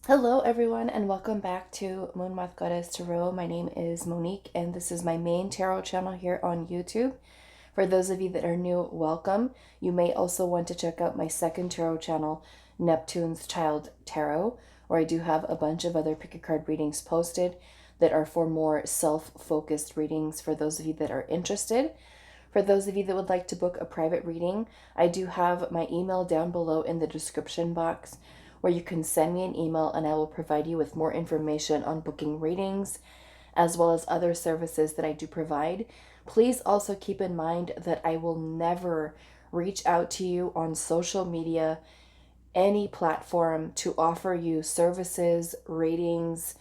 Hello everyone and welcome back to Moonmothgoddess Tarot. My name is Monique and this is my main tarot channel here on YouTube. For those of you that are new, welcome. You may also want to check out my second tarot channel, Neptune's Child Tarot, where I do have a bunch of other pick a card readings posted that are for more self-focused readings for those of you that are interested. For those of you that would like to book a private reading, I do have my email down below in the description box where you can send me an email and I will provide you with more information on booking readings as well as other services that I do provide. Please also keep in mind that I will never reach out to you on social media, any platform, to offer you services, readings.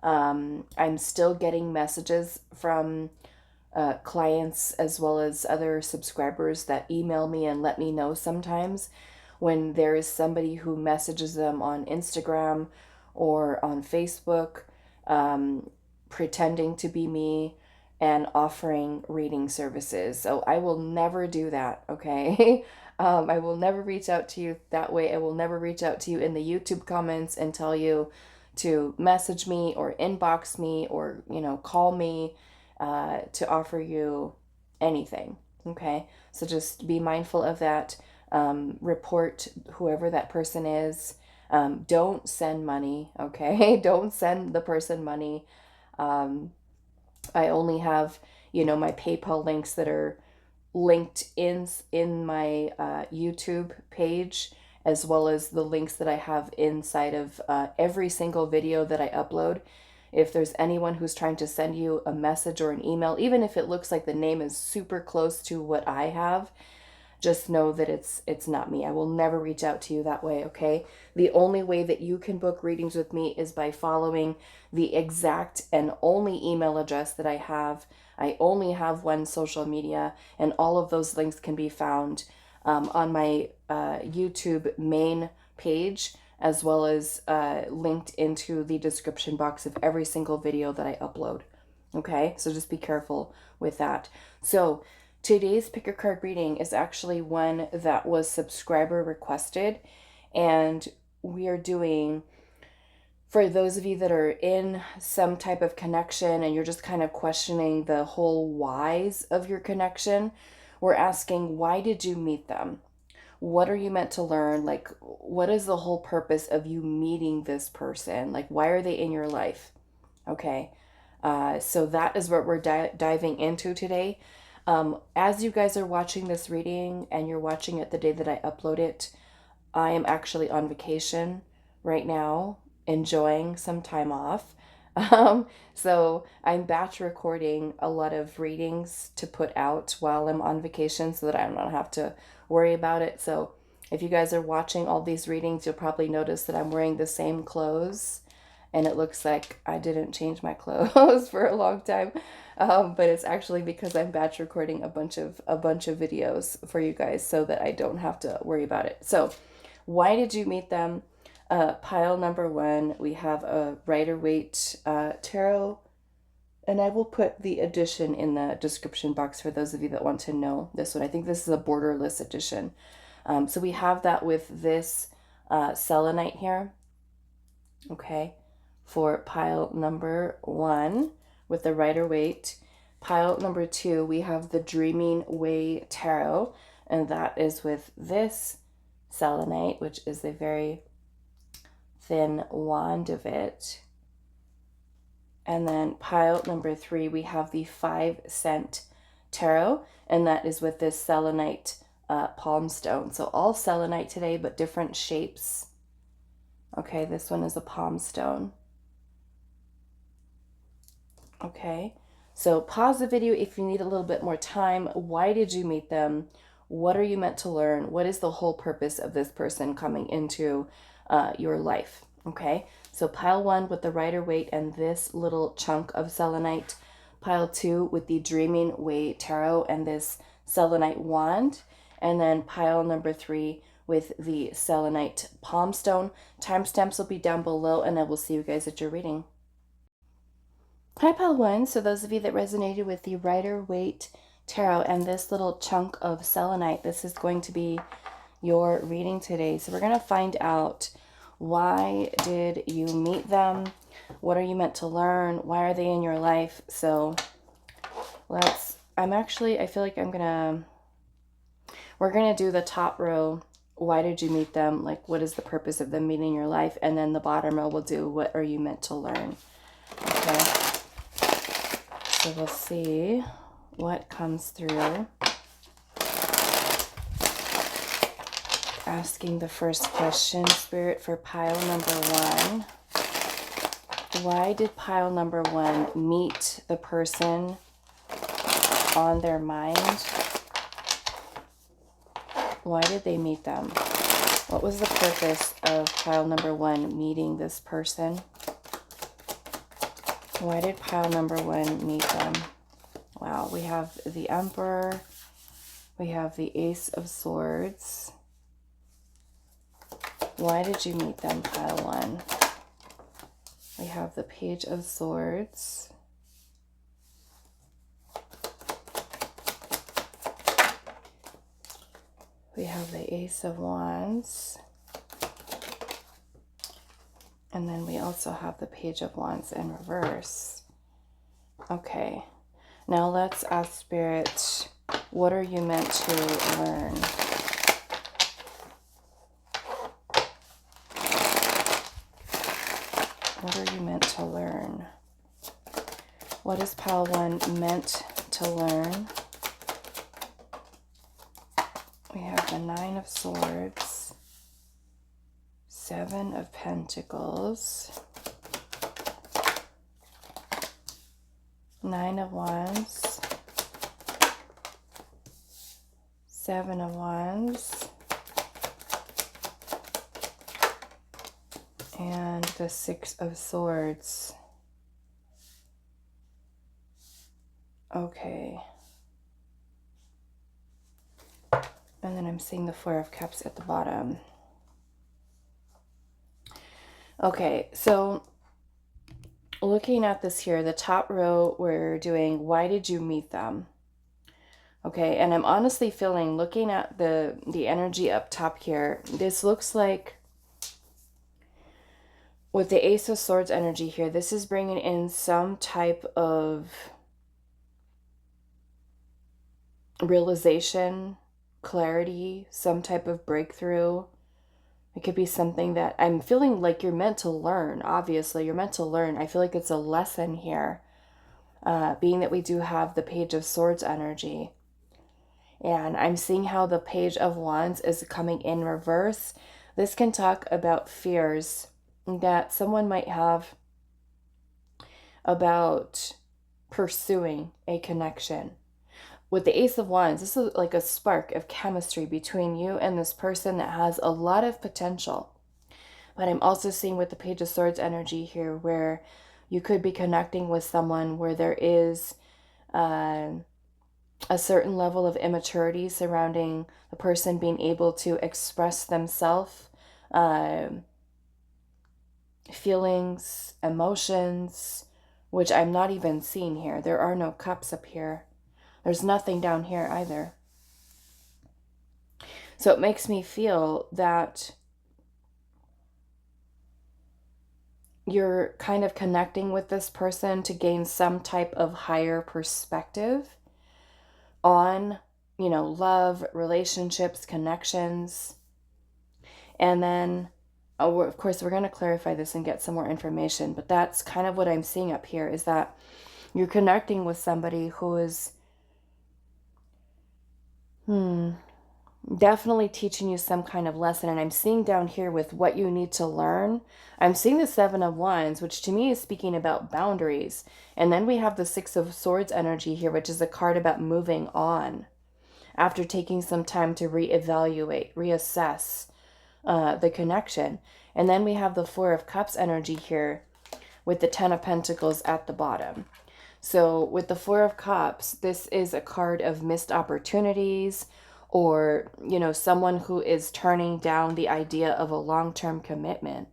I'm still getting messages from clients as well as other subscribers that email me and let me know sometimes when there is somebody who messages them on Instagram or on Facebook, pretending to be me and offering reading services. So I will never do that, okay? I will never reach out to you that way. I will never reach out to you in the YouTube comments and tell you to message me or inbox me or, call me to offer you anything, okay? So just be mindful of that. Report whoever that person is. Don't send money, okay? Don't send the person money. I only have, my PayPal links that are linked in my YouTube page, as well as the links that I have inside of every single video that I upload. If there's anyone who's trying to send you a message or an email, even if it looks like the name is super close to what I have, just know that it's not me. I will never reach out to you that way, okay? The only way that you can book readings with me is by following the exact and only email address that I have. I only have one social media, and all of those links can be found on my YouTube main page, as well as linked into the description box of every single video that I upload. Okay, so just be careful with that. So today's pick a card reading is actually one that was subscriber requested, and we are doing, for those of you that are in some type of connection and you're just kind of questioning the whole whys of your connection, we're asking, why did you meet them? What are you meant to learn? Like, what is the whole purpose of you meeting this person? Like, why are they in your life? Okay, so that is what we're diving into today. As you guys are watching this reading and you're watching it the day that I upload it, I am actually on vacation right now, enjoying some time off. So I'm batch recording a lot of readings to put out while I'm on vacation so that I don't have to worry about it. So if you guys are watching all these readings, you'll probably notice that I'm wearing the same clothes and it looks like I didn't change my clothes for a long time. But it's actually because I'm batch recording a bunch of videos for you guys so that I don't have to worry about it. So why did you meet them? Pile number one, we have a Rider-Waite tarot, and I will put the edition in the description box for those of you that want to know this one. I think this is a borderless edition. So we have that with this selenite here, okay, for pile number one with the Rider-Waite. Pile number two, we have the Dreaming Way Tarot, and that is with this selenite, which is a very thin wand of it. And then pile number three, we have the 5 Cent Tarot, and that is with this selenite palm stone. So all selenite today, but different shapes. Okay, this one is a palm stone. Okay, so pause the video if you need a little bit more time. Why did you meet them? What are you meant to learn? What is the whole purpose of this person coming into your life? Okay, so pile one with the Rider-Waite and this little chunk of selenite. Pile two with the Dreaming Way Tarot and this selenite wand. And then pile number three with the selenite palm stone. Timestamps will be down below, and I will see you guys at your reading. Hi, pile one. So those of you that resonated with the Rider-Waite Tarot and this little chunk of selenite, this is going to be your reading today. So we're going to find out Why did you meet them? What are you meant to learn? Why are they in your life? So I feel like we're gonna do the top row. Why did you meet them? Like, what is the purpose of them meeting your life? And then the bottom row will do, what are you meant to learn? Okay. So we'll see what comes through. Asking the first question, Spirit, for pile number 1. Why did pile number 1 meet the person on their mind? Why did they meet them? What was the purpose of pile number 1 meeting this person? Why did pile number 1 meet them? Wow, we have the Emperor. We have the Ace of Swords. Why did you meet them, pile 1? We have the Page of Swords. We have the Ace of Wands. And then we also have the Page of Wands in reverse. Okay. Now let's ask Spirit, what are you meant to learn? What are you meant to learn? What is pile 1 meant to learn? We have the 9 of Swords, 7 of Pentacles, 9 of Wands, 7 of Wands, and the 6 of Swords. Okay. And then I'm seeing the 4 of Cups at the bottom. Okay, so looking at this here, the top row, we're doing, why did you meet them? Okay, and I'm honestly feeling, looking at the energy up top here, this looks like, with the Ace of Swords energy here, this is bringing in some type of realization, clarity, some type of breakthrough. It could be something that I'm feeling like you're meant to learn. Obviously, you're meant to learn. I feel like it's a lesson here, being that we do have the Page of Swords energy. And I'm seeing how the Page of Wands is coming in reverse. This can talk about fears that someone might have about pursuing a connection. With the Ace of Wands, this is like a spark of chemistry between you and this person that has a lot of potential. But I'm also seeing with the Page of Swords energy here where you could be connecting with someone where there is a certain level of immaturity surrounding the person being able to express themselves, feelings, emotions, which I'm not even seeing here. There are no cups up here. There's nothing down here either. So it makes me feel that you're kind of connecting with this person to gain some type of higher perspective on, you know, love, relationships, connections. And then, of course, we're going to clarify this and get some more information, but that's kind of what I'm seeing up here, is that you're connecting with somebody who is definitely teaching you some kind of lesson. And I'm seeing down here with what you need to learn, I'm seeing the 7 of Wands, which to me is speaking about boundaries. And then we have the 6 of Swords energy here, which is a card about moving on after taking some time to reevaluate, reassess the connection. And then we have the 4 of Cups energy here with the 10 of Pentacles at the bottom. So with the 4 of Cups, this is a card of missed opportunities, or, you know, someone who is turning down the idea of a long-term commitment.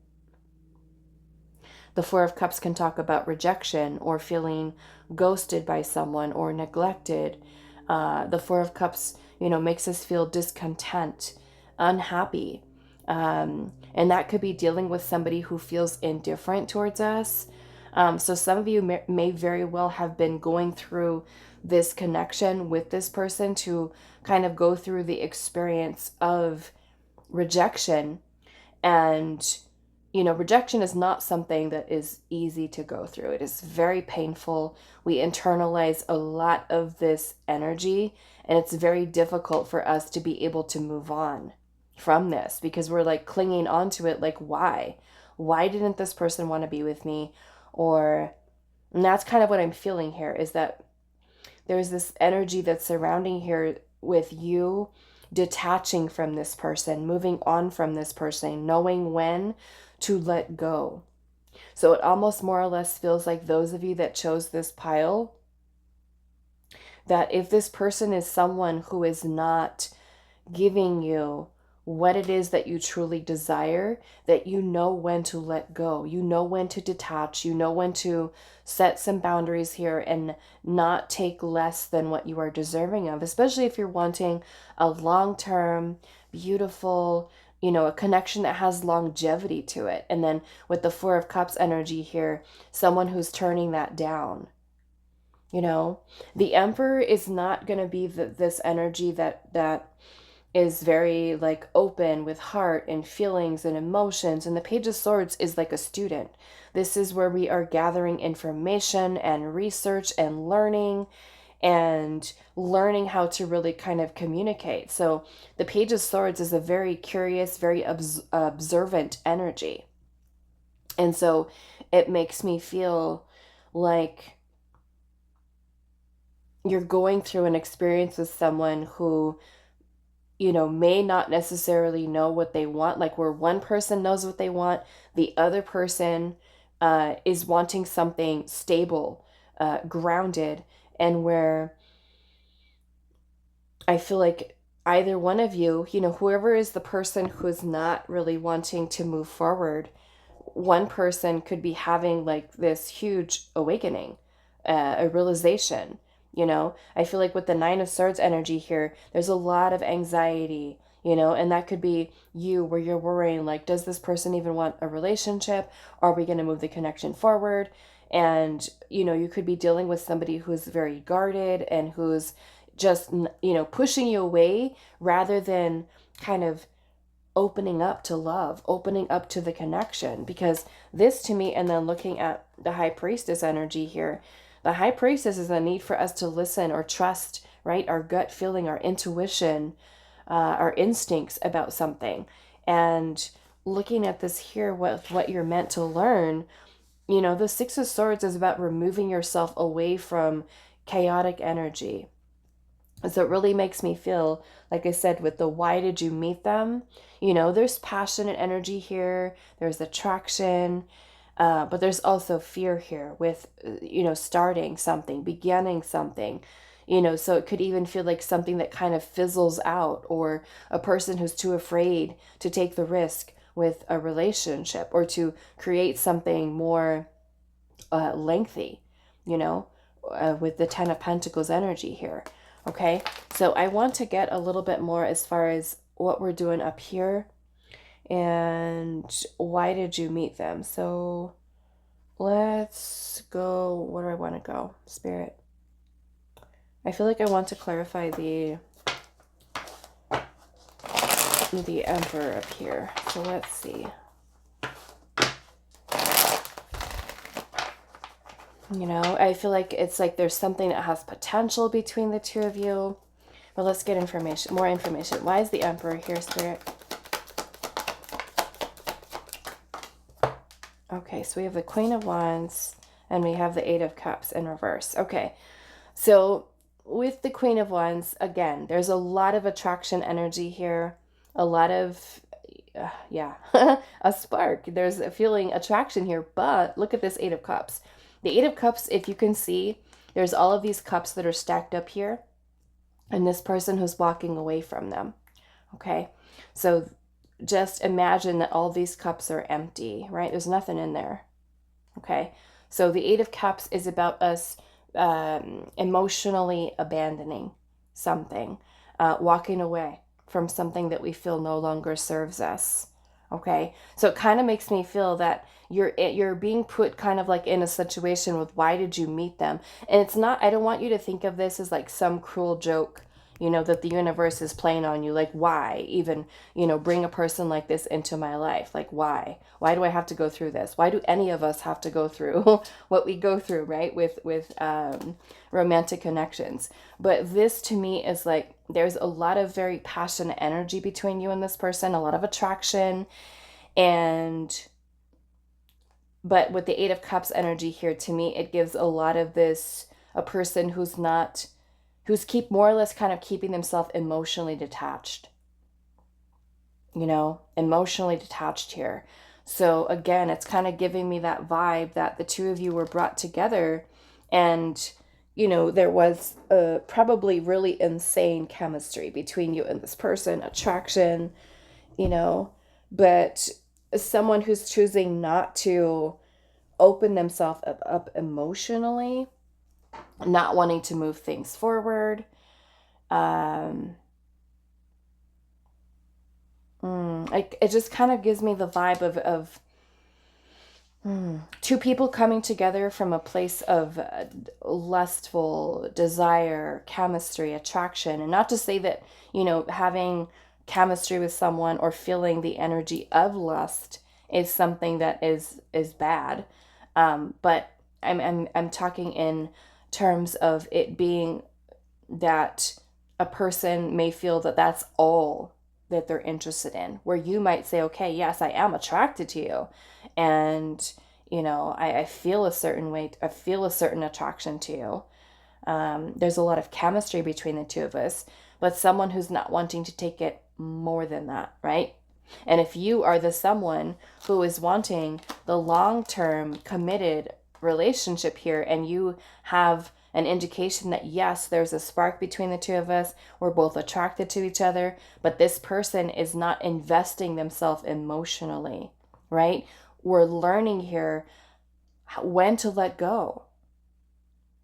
The 4 of Cups can talk about rejection or feeling ghosted by someone or neglected. The 4 of Cups, you know, makes us feel discontent, unhappy. And that could be dealing with somebody who feels indifferent towards us. So some of you may very well have been going through this connection with this person to kind of go through the experience of rejection. And, rejection is not something that is easy to go through. It is very painful. We internalize a lot of this energy, and it's very difficult for us to be able to move on from this because we're like clinging onto it. Like, why? Why didn't this person want to be with me? And that's kind of what I'm feeling here, is that there's this energy that's surrounding here with you detaching from this person, moving on from this person, knowing when to let go. So it almost more or less feels like those of you that chose this pile, that if this person is someone who is not giving you what it is that you truly desire, that you know when to let go, you know when to detach, you know when to set some boundaries here and not take less than what you are deserving of, especially if you're wanting a long-term, beautiful, a connection that has longevity to it. And then with the Four of Cups energy here, someone who's turning that down. The Emperor is not going to be this energy that is very like open with heart and feelings and emotions. And the Page of Swords is like a student. This is where we are gathering information and research and learning how to really kind of communicate. So the Page of Swords is a very curious, very observant energy. And so it makes me feel like you're going through an experience with someone who may not necessarily know what they want. Like where one person knows what they want, the other person is wanting something stable, grounded, and where I feel like either one of you, whoever is the person who's not really wanting to move forward, one person could be having like this huge awakening, a realization. I feel like with the Nine of Swords energy here, there's a lot of anxiety, and that could be you where you're worrying, like, does this person even want a relationship? Are we going to move the connection forward? And, you could be dealing with somebody who's very guarded and who's just, pushing you away rather than kind of opening up to love, opening up to the connection. Because this to me, and then looking at the High Priestess energy here, the High Priestess is a need for us to listen or trust, right? Our gut feeling, our intuition, our instincts about something. And looking at this here, what you're meant to learn, the Six of Swords is about removing yourself away from chaotic energy. And so it really makes me feel, like I said, with the why did you meet them? There's passion and energy here. There's attraction. But there's also fear here with, starting something, beginning something, so it could even feel like something that kind of fizzles out, or a person who's too afraid to take the risk with a relationship or to create something more lengthy, with the Ten of Pentacles energy here. Okay, so I want to get a little bit more as far as what we're doing up here. And why did you meet them? So let's go. Where do I want to go? Spirit. I feel like I want to clarify the Emperor up here. So let's see. I feel like it's like there's something that has potential between the two of you. But let's get more information. Why is the Emperor here, Spirit? Okay, so we have the Queen of Wands and we have the Eight of Cups in reverse. Okay, so with the Queen of Wands, again, there's a lot of attraction energy here. A lot of, a spark. There's a feeling attraction here, but look at this Eight of Cups. The Eight of Cups, if you can see, there's all of these cups that are stacked up here, and this person who's walking away from them. Okay, so just imagine that all these cups are empty, right? There's nothing in there. Okay, so the Eight of Cups is about us emotionally abandoning something, walking away from something that we feel no longer serves us. Okay. So it kind of makes me feel that you're being put kind of like in a situation with why did you meet them? And it's not, I don't want you to think of this as like some cruel joke, that the universe is playing on you. Like, why even, bring a person like this into my life? Like, why? Why do I have to go through this? Why do any of us have to go through what we go through, right? With romantic connections. But this to me is like, there's a lot of very passionate energy between you and this person, a lot of attraction. And but with the Eight of Cups energy here, to me it gives a lot of this, a person who's keep more or less kind of keeping themselves emotionally detached, emotionally detached here. So again, it's kind of giving me that vibe that the two of you were brought together, and there was probably really insane chemistry between you and this person, attraction, but someone who's choosing not to open themselves up emotionally, not wanting to move things forward. It just kind of gives me the vibe of two people coming together from a place of lustful desire, chemistry, attraction. And not to say that, having chemistry with someone or feeling the energy of lust is something that is bad. But I'm talking in terms of it being that a person may feel that that's all that they're interested in, where you might say, okay, yes, I am attracted to you, and I feel a certain way, I feel a certain attraction to you. There's a lot of chemistry between the two of us, but someone who's not wanting to take it more than that, right? And if you are the someone who is wanting the long-term committed relationship here, and you have an indication that yes, there's a spark between the two of us, we're both attracted to each other, but this person is not investing themselves emotionally, right? We're learning here when to let go,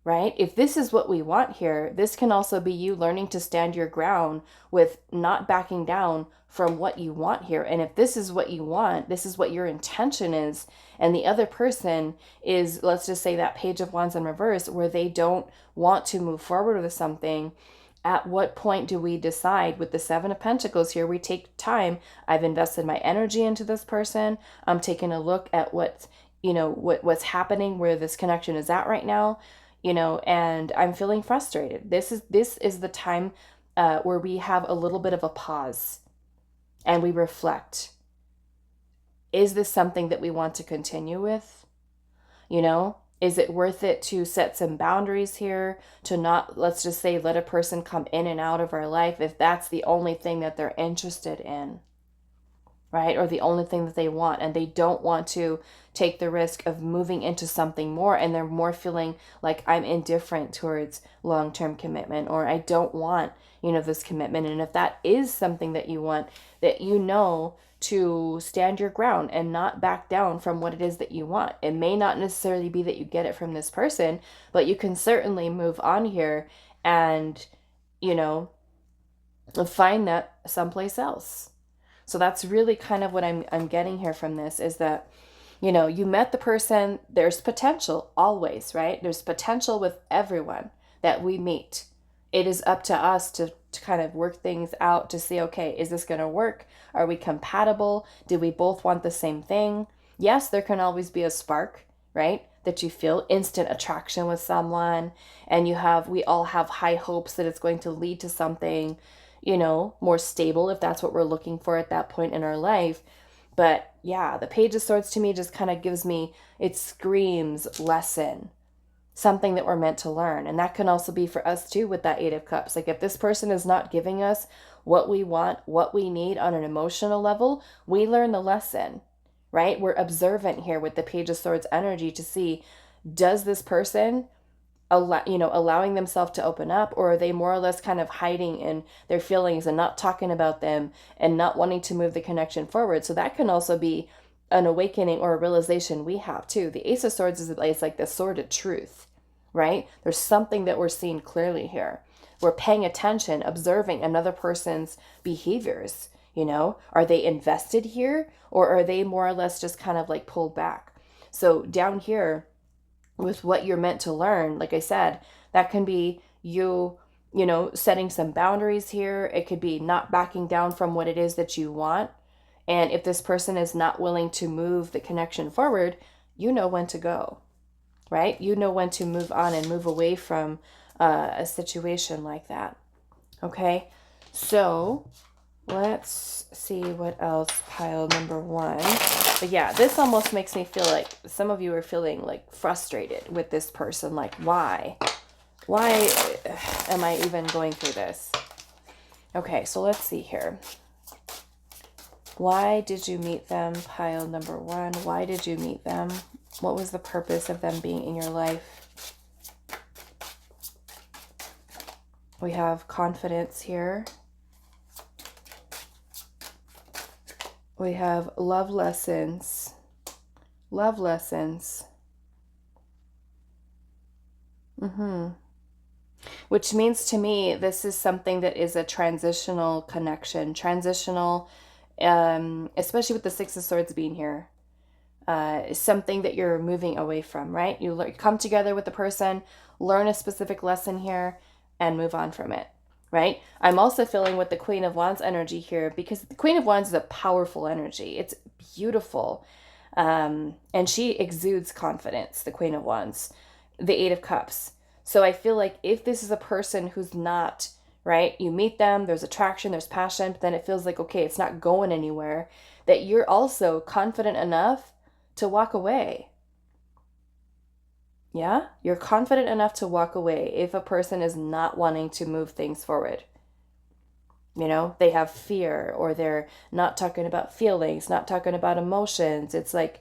right? If this is what we want here, this can also be you learning to stand your ground with not backing down from what you want here. And if this is what you want, this is what your intention is, and the other person is, let's just say, that Page of Wands in reverse, where they don't want to move forward with something, at what point do we decide? With the Seven of Pentacles here, we take time. I've invested my energy into this person. I'm taking a look at what's happening, where this connection is at right now, and I'm feeling frustrated. This is the time where we have a little bit of a pause and we reflect. Is this something that we want to continue with? Is it worth it to set some boundaries here, to not, let's just say, let a person come in and out of our life if that's the only thing that they're interested in, right? Or the only thing that they want, and they don't want to take the risk of moving into something more, and they're more feeling like, I'm indifferent towards long-term commitment, or I don't want, this commitment. And if that is something that you want, that to stand your ground and not back down from what it is that you want. It may not necessarily be that you get it from this person, but you can certainly move on here and, find that someplace else. So that's really kind of what I'm getting here from this, is that, you met the person, there's potential always, right? There's potential with everyone that we meet. It is up to us to kind of work things out, to see, okay, is this going to work? Are we compatible? Do we both want the same thing? Yes, there can always be a spark, right? That you feel instant attraction with someone, and we all have high hopes that it's going to lead to something, more stable, if that's what we're looking for at that point in our life. But yeah, the Page of Swords to me just kind of it screams lesson, something that we're meant to learn. And that can also be for us too with that Eight of Cups. Like, if this person is not giving us what we want, what we need on an emotional level, we learn the lesson, right? We're observant here with the Page of Swords energy to see, does this person allowing themselves to open up, or are they more or less kind of hiding in their feelings and not talking about them and not wanting to move the connection forward? So that can also be an awakening or a realization we have too. The Ace of Swords is like the sword of truth, right? There's something that we're seeing clearly here. We're paying attention, observing another person's behaviors, You know, are they invested here, or are they more or less just kind of like pulled back? So down here with what you're meant to learn, like I said, that can be you know, setting some boundaries here. It could be not backing down from what it is that you want. And if this person is not willing to move the connection forward, you know when to go, right? You know when to move on and move away from a situation like that. Okay, so let's see what else, pile number one. But yeah, this almost makes me feel like some of you are feeling like frustrated with this person. Like, why? Why am I even going through this? Okay, so let's see here. Why did you meet them? Pile number one. Why did you meet them? What was the purpose of them being in your life? We have confidence here. We have love lessons. Love lessons. Which means to me, this is something that is a transitional connection. Transitional, especially with the Six of Swords being here. Is something that you're moving away from, right? You come together with the person, learn a specific lesson here, and move on from it, right? I'm also feeling with the Queen of Wands energy here, because the Queen of Wands is a powerful energy. It's beautiful. And she exudes confidence, the Queen of Wands, the Eight of Cups. So I feel like if this is a person who's not, right, you meet them, there's attraction, there's passion, but then it feels like, okay, it's not going anywhere, that you're also confident enough to walk away. Yeah? You're confident enough to walk away if a person is not wanting to move things forward. You know, they have fear, or they're not talking about feelings, not talking about emotions. It's like,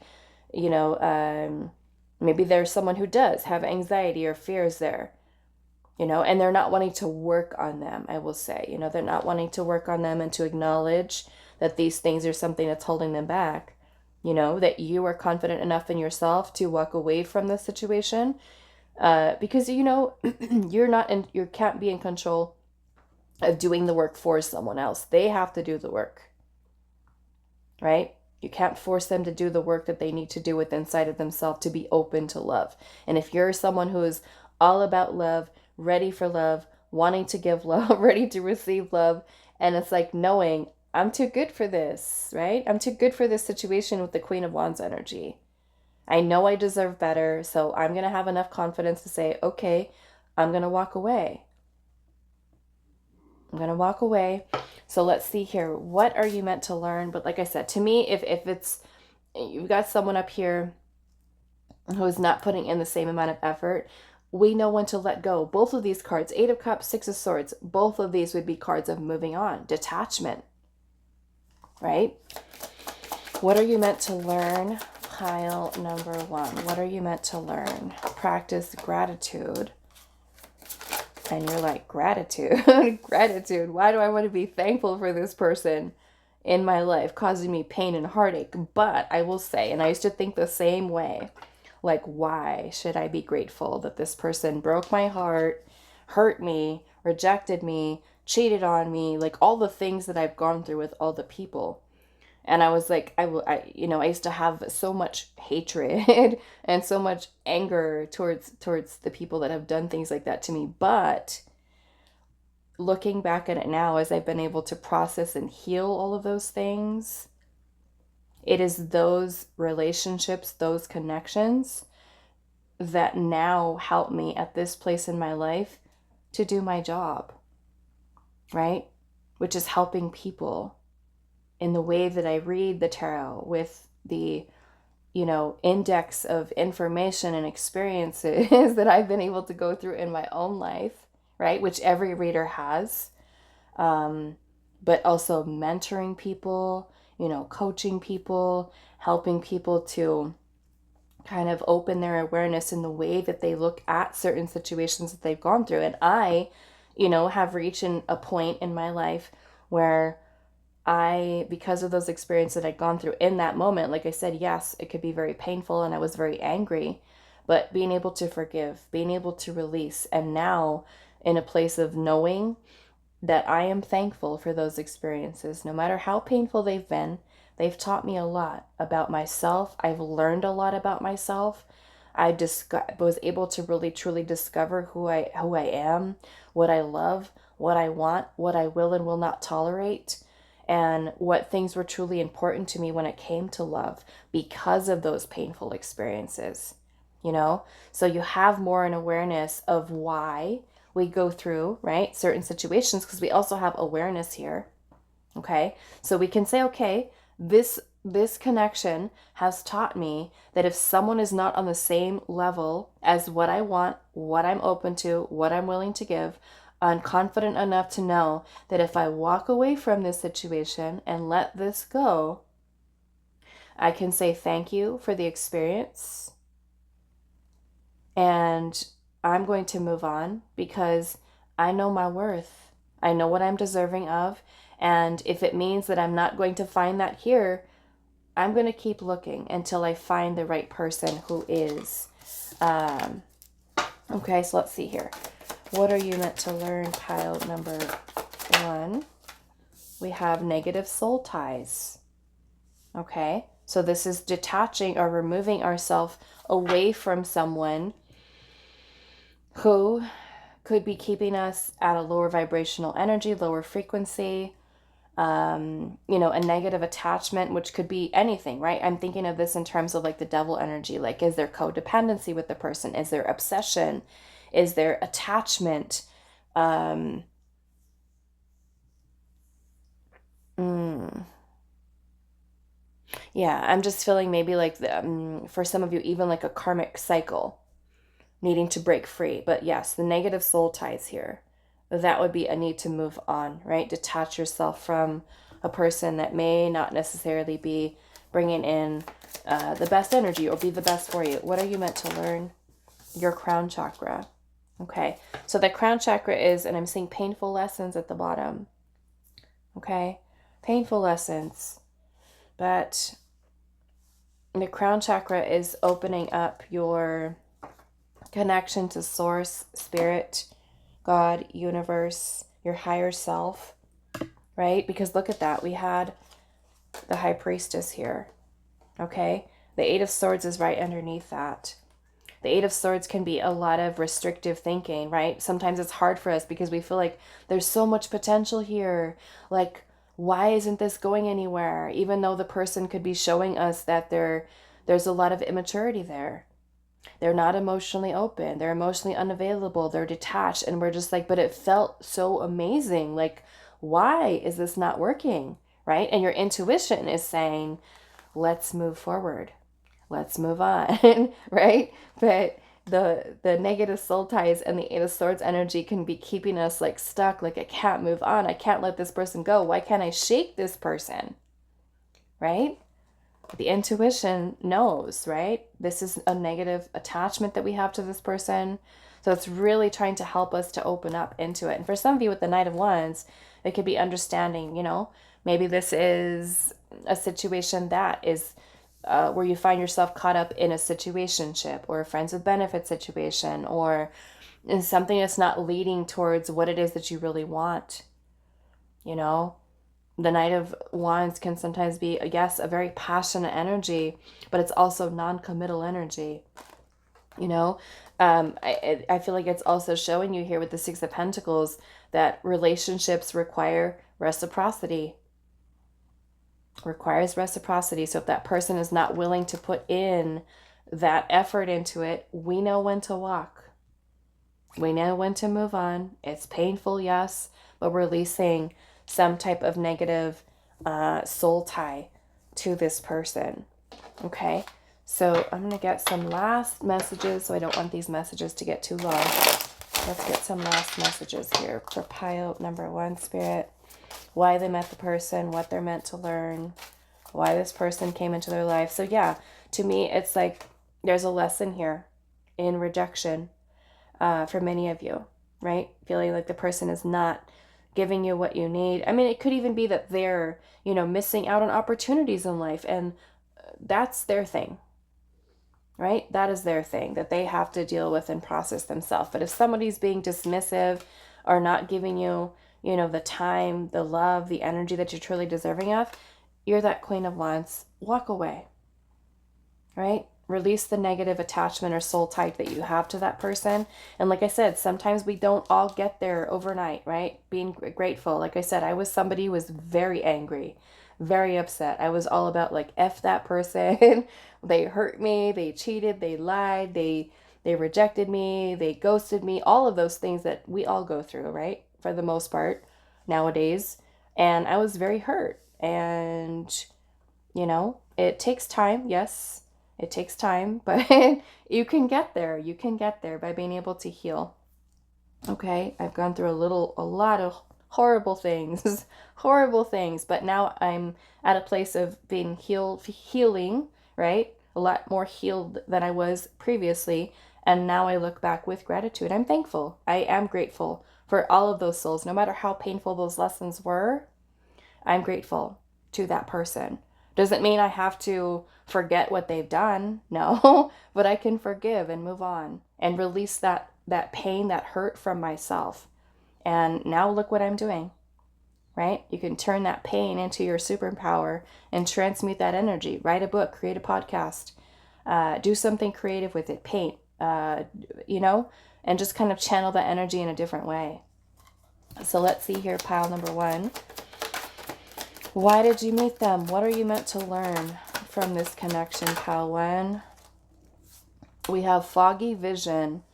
you know, maybe there's someone who does have anxiety or fears there, you know, and they're not wanting to work on them, I will say. You know, they're not wanting to work on them and to acknowledge that these things are something that's holding them back. You know, that you are confident enough in yourself to walk away from the situation, because, you know, you can't be in control of doing the work for someone else. They have to do the work, right? You can't force them to do the work that they need to do within inside of themselves to be open to love. And if you're someone who is all about love, ready for love, wanting to give love, ready to receive love, and it's like knowing, I'm too good for this, right? I'm too good for this situation with the Queen of Wands energy. I know I deserve better, so I'm going to have enough confidence to say, okay, I'm going to walk away. I'm going to walk away. So let's see here. What are you meant to learn? But like I said, to me, if it's, you've got someone up here who is not putting in the same amount of effort, we know when to let go. Both of these cards, Eight of Cups, Six of Swords, both of these would be cards of moving on, detachment, right? What are you meant to learn? Pile number one. What are you meant to learn? Practice gratitude. And you're like, gratitude, gratitude. Why do I want to be thankful for this person in my life causing me pain and heartache? But I will say, and I used to think the same way, like, why should I be grateful that this person broke my heart, hurt me, rejected me, cheated on me, like all the things that I've gone through with all the people. And I was like, I used to have so much hatred and so much anger towards the people that have done things like that to me. But looking back at it now, as I've been able to process and heal all of those things, it is those relationships, those connections that now help me at this place in my life to do my job, right? Which is helping people in the way that I read the tarot with the, you know, index of information and experiences that I've been able to go through in my own life, right? Which every reader has. But also mentoring people, you know, coaching people, helping people to kind of open their awareness in the way that they look at certain situations that they've gone through. And I, you know, have reached a point in my life where because of those experiences that I'd gone through in that moment, like I said, yes, it could be very painful and I was very angry, but being able to forgive, being able to release, and now in a place of knowing that I am thankful for those experiences. No matter how painful they've been, they've taught me a lot about myself. I've learned a lot about myself. Was able to really truly discover who I am, what I love, what I want, what I will and will not tolerate, and what things were truly important to me when it came to love because of those painful experiences. You know, so you have more an awareness of why we go through, right, certain situations, because we also have awareness here. Okay, so we can say, okay, this connection has taught me that if someone is not on the same level as what I want, what I'm open to, what I'm willing to give, I'm confident enough to know that if I walk away from this situation and let this go, I can say thank you for the experience, and I'm going to move on because I know my worth. I know what I'm deserving of. And if it means that I'm not going to find that here, I'm going to keep looking until I find the right person who is. Okay, so let's see here. What are you meant to learn? Pile number 1. We have negative soul ties. Okay, so this is detaching or removing ourselves away from someone who could be keeping us at a lower vibrational energy, lower frequency, a negative attachment, which could be anything, right? I'm thinking of this in terms of like the devil energy. Like, is there codependency with the person? Is there obsession? Is there attachment? Yeah, I'm just feeling maybe like for some of you, even like a karmic cycle needing to break free. But yes, the negative soul ties here. That would be a need to move on, right? Detach yourself from a person that may not necessarily be bringing in the best energy or be the best for you. What are you meant to learn? Your crown chakra. Okay, so the crown chakra is, and I'm seeing painful lessons at the bottom. Okay, painful lessons. But the crown chakra is opening up your connection to source, spirit, God, universe, your higher self, right? Because look at that. We had the high priestess here, okay? The 8 of Swords is right underneath that. The 8 of Swords can be a lot of restrictive thinking, right? Sometimes it's hard for us because we feel like there's so much potential here. Like, why isn't this going anywhere? Even though the person could be showing us that there's a lot of immaturity there. They're not emotionally open. They're emotionally unavailable. They're detached. And we're just like, but it felt so amazing. Like, why is this not working? Right? And your intuition is saying, let's move forward. Let's move on. Right? But the negative soul ties and the 8 of Swords energy can be keeping us like stuck. Like, I can't move on. I can't let this person go. Why can't I shake this person? Right? The intuition knows, right? This is a negative attachment that we have to this person. So it's really trying to help us to open up into it. And for some of you with the Knight of Wands, it could be understanding, maybe this is a situation that is where you find yourself caught up in a situationship or a friends with benefit situation, or in something that's not leading towards what it is that you really want. The Knight of Wands can sometimes be, yes, a very passionate energy, but it's also non-committal energy. I feel like it's also showing you here with the 6 of Pentacles that relationships require reciprocity. Requires reciprocity. So if that person is not willing to put in that effort into it, we know when to walk. We know when to move on. It's painful, yes, but we're releasing some type of negative soul tie to this person. Okay, so I'm going to get some last messages, so I don't want these messages to get too long. Let's get some last messages here for pile number 1, Spirit. Why they met the person, what they're meant to learn, why this person came into their life. So yeah, to me, it's like there's a lesson here in rejection for many of you, right? Feeling like the person is not giving you what you need. I mean, it could even be that they're, missing out on opportunities in life, and that's their thing, right? That is their thing that they have to deal with and process themselves. But if somebody's being dismissive or not giving you, the time, the love, the energy that you're truly deserving of, you're that Queen of Wands. Walk away, right? Release the negative attachment or soul type that you have to that person. And like I said, sometimes we don't all get there overnight, right? Being grateful. Like I said, I was somebody who was very angry, very upset. I was all about like, F that person. They hurt me. They cheated. They lied. They rejected me. They ghosted me. All of those things that we all go through, right? For the most part nowadays. And I was very hurt. And, it takes time. Yes, it takes time, but you can get there. You can get there by being able to heal. Okay, I've gone through a lot of horrible things, horrible things, but now I'm at a place of being healing, right? A lot more healed than I was previously. And now I look back with gratitude. I'm thankful. I am grateful for all of those souls, no matter how painful those lessons were. I'm grateful to that person. Doesn't mean I have to forget what they've done. No, but I can forgive and move on and release that pain, that hurt from myself. And now look what I'm doing, right? You can turn that pain into your superpower and transmute that energy. Write a book, create a podcast, do something creative with it, paint, and just kind of channel that energy in a different way. So let's see here, pile number 1. Why did you meet them? What are you meant to learn from this connection, pile 1? We have foggy vision,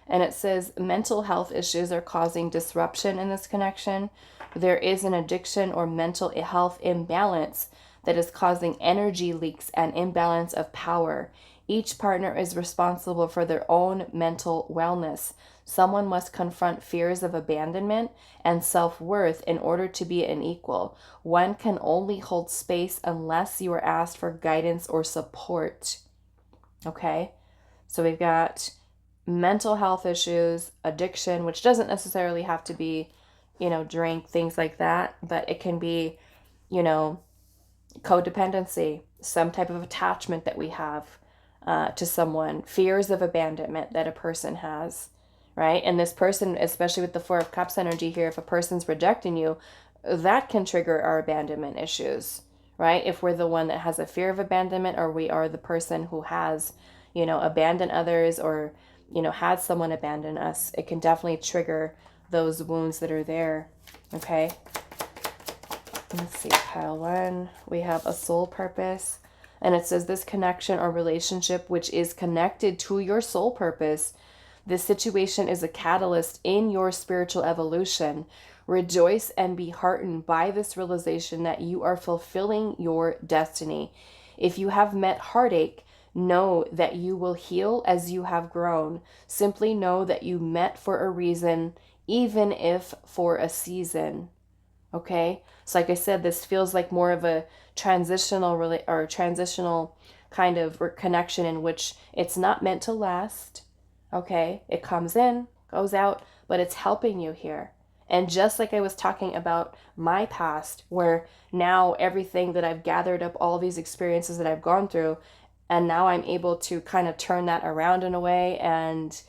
and it says mental health issues are causing disruption in this connection. There is an addiction or mental health imbalance that is causing energy leaks and imbalance of power. Each partner is responsible for their own mental wellness. Someone must confront fears of abandonment and self-worth in order to be an equal. One can only hold space unless you are asked for guidance or support. Okay? So we've got mental health issues, addiction, which doesn't necessarily have to be, drink, things like that, but it can be, codependency, some type of attachment that we have to someone, fears of abandonment that a person has, right? And this person, especially with the 4 of Cups energy here, if a person's rejecting you, that can trigger our abandonment issues, right? If we're the one that has a fear of abandonment, or we are the person who has, abandoned others, or, had someone abandon us, it can definitely trigger those wounds that are there, okay? Let's see, pile 1. We have a soul purpose. And it says this connection or relationship which is connected to your soul purpose. This situation is a catalyst in your spiritual evolution. Rejoice and be heartened by this realization that you are fulfilling your destiny. If you have met heartache, know that you will heal as you have grown. Simply know that you met for a reason, even if for a season. Okay? So like I said, this feels like more of a transitional kind of connection in which it's not meant to last. Okay? It comes in, goes out, but it's helping you here. And just like I was talking about my past, where now everything that I've gathered up, all these experiences that I've gone through, and now I'm able to kind of turn that around in a way and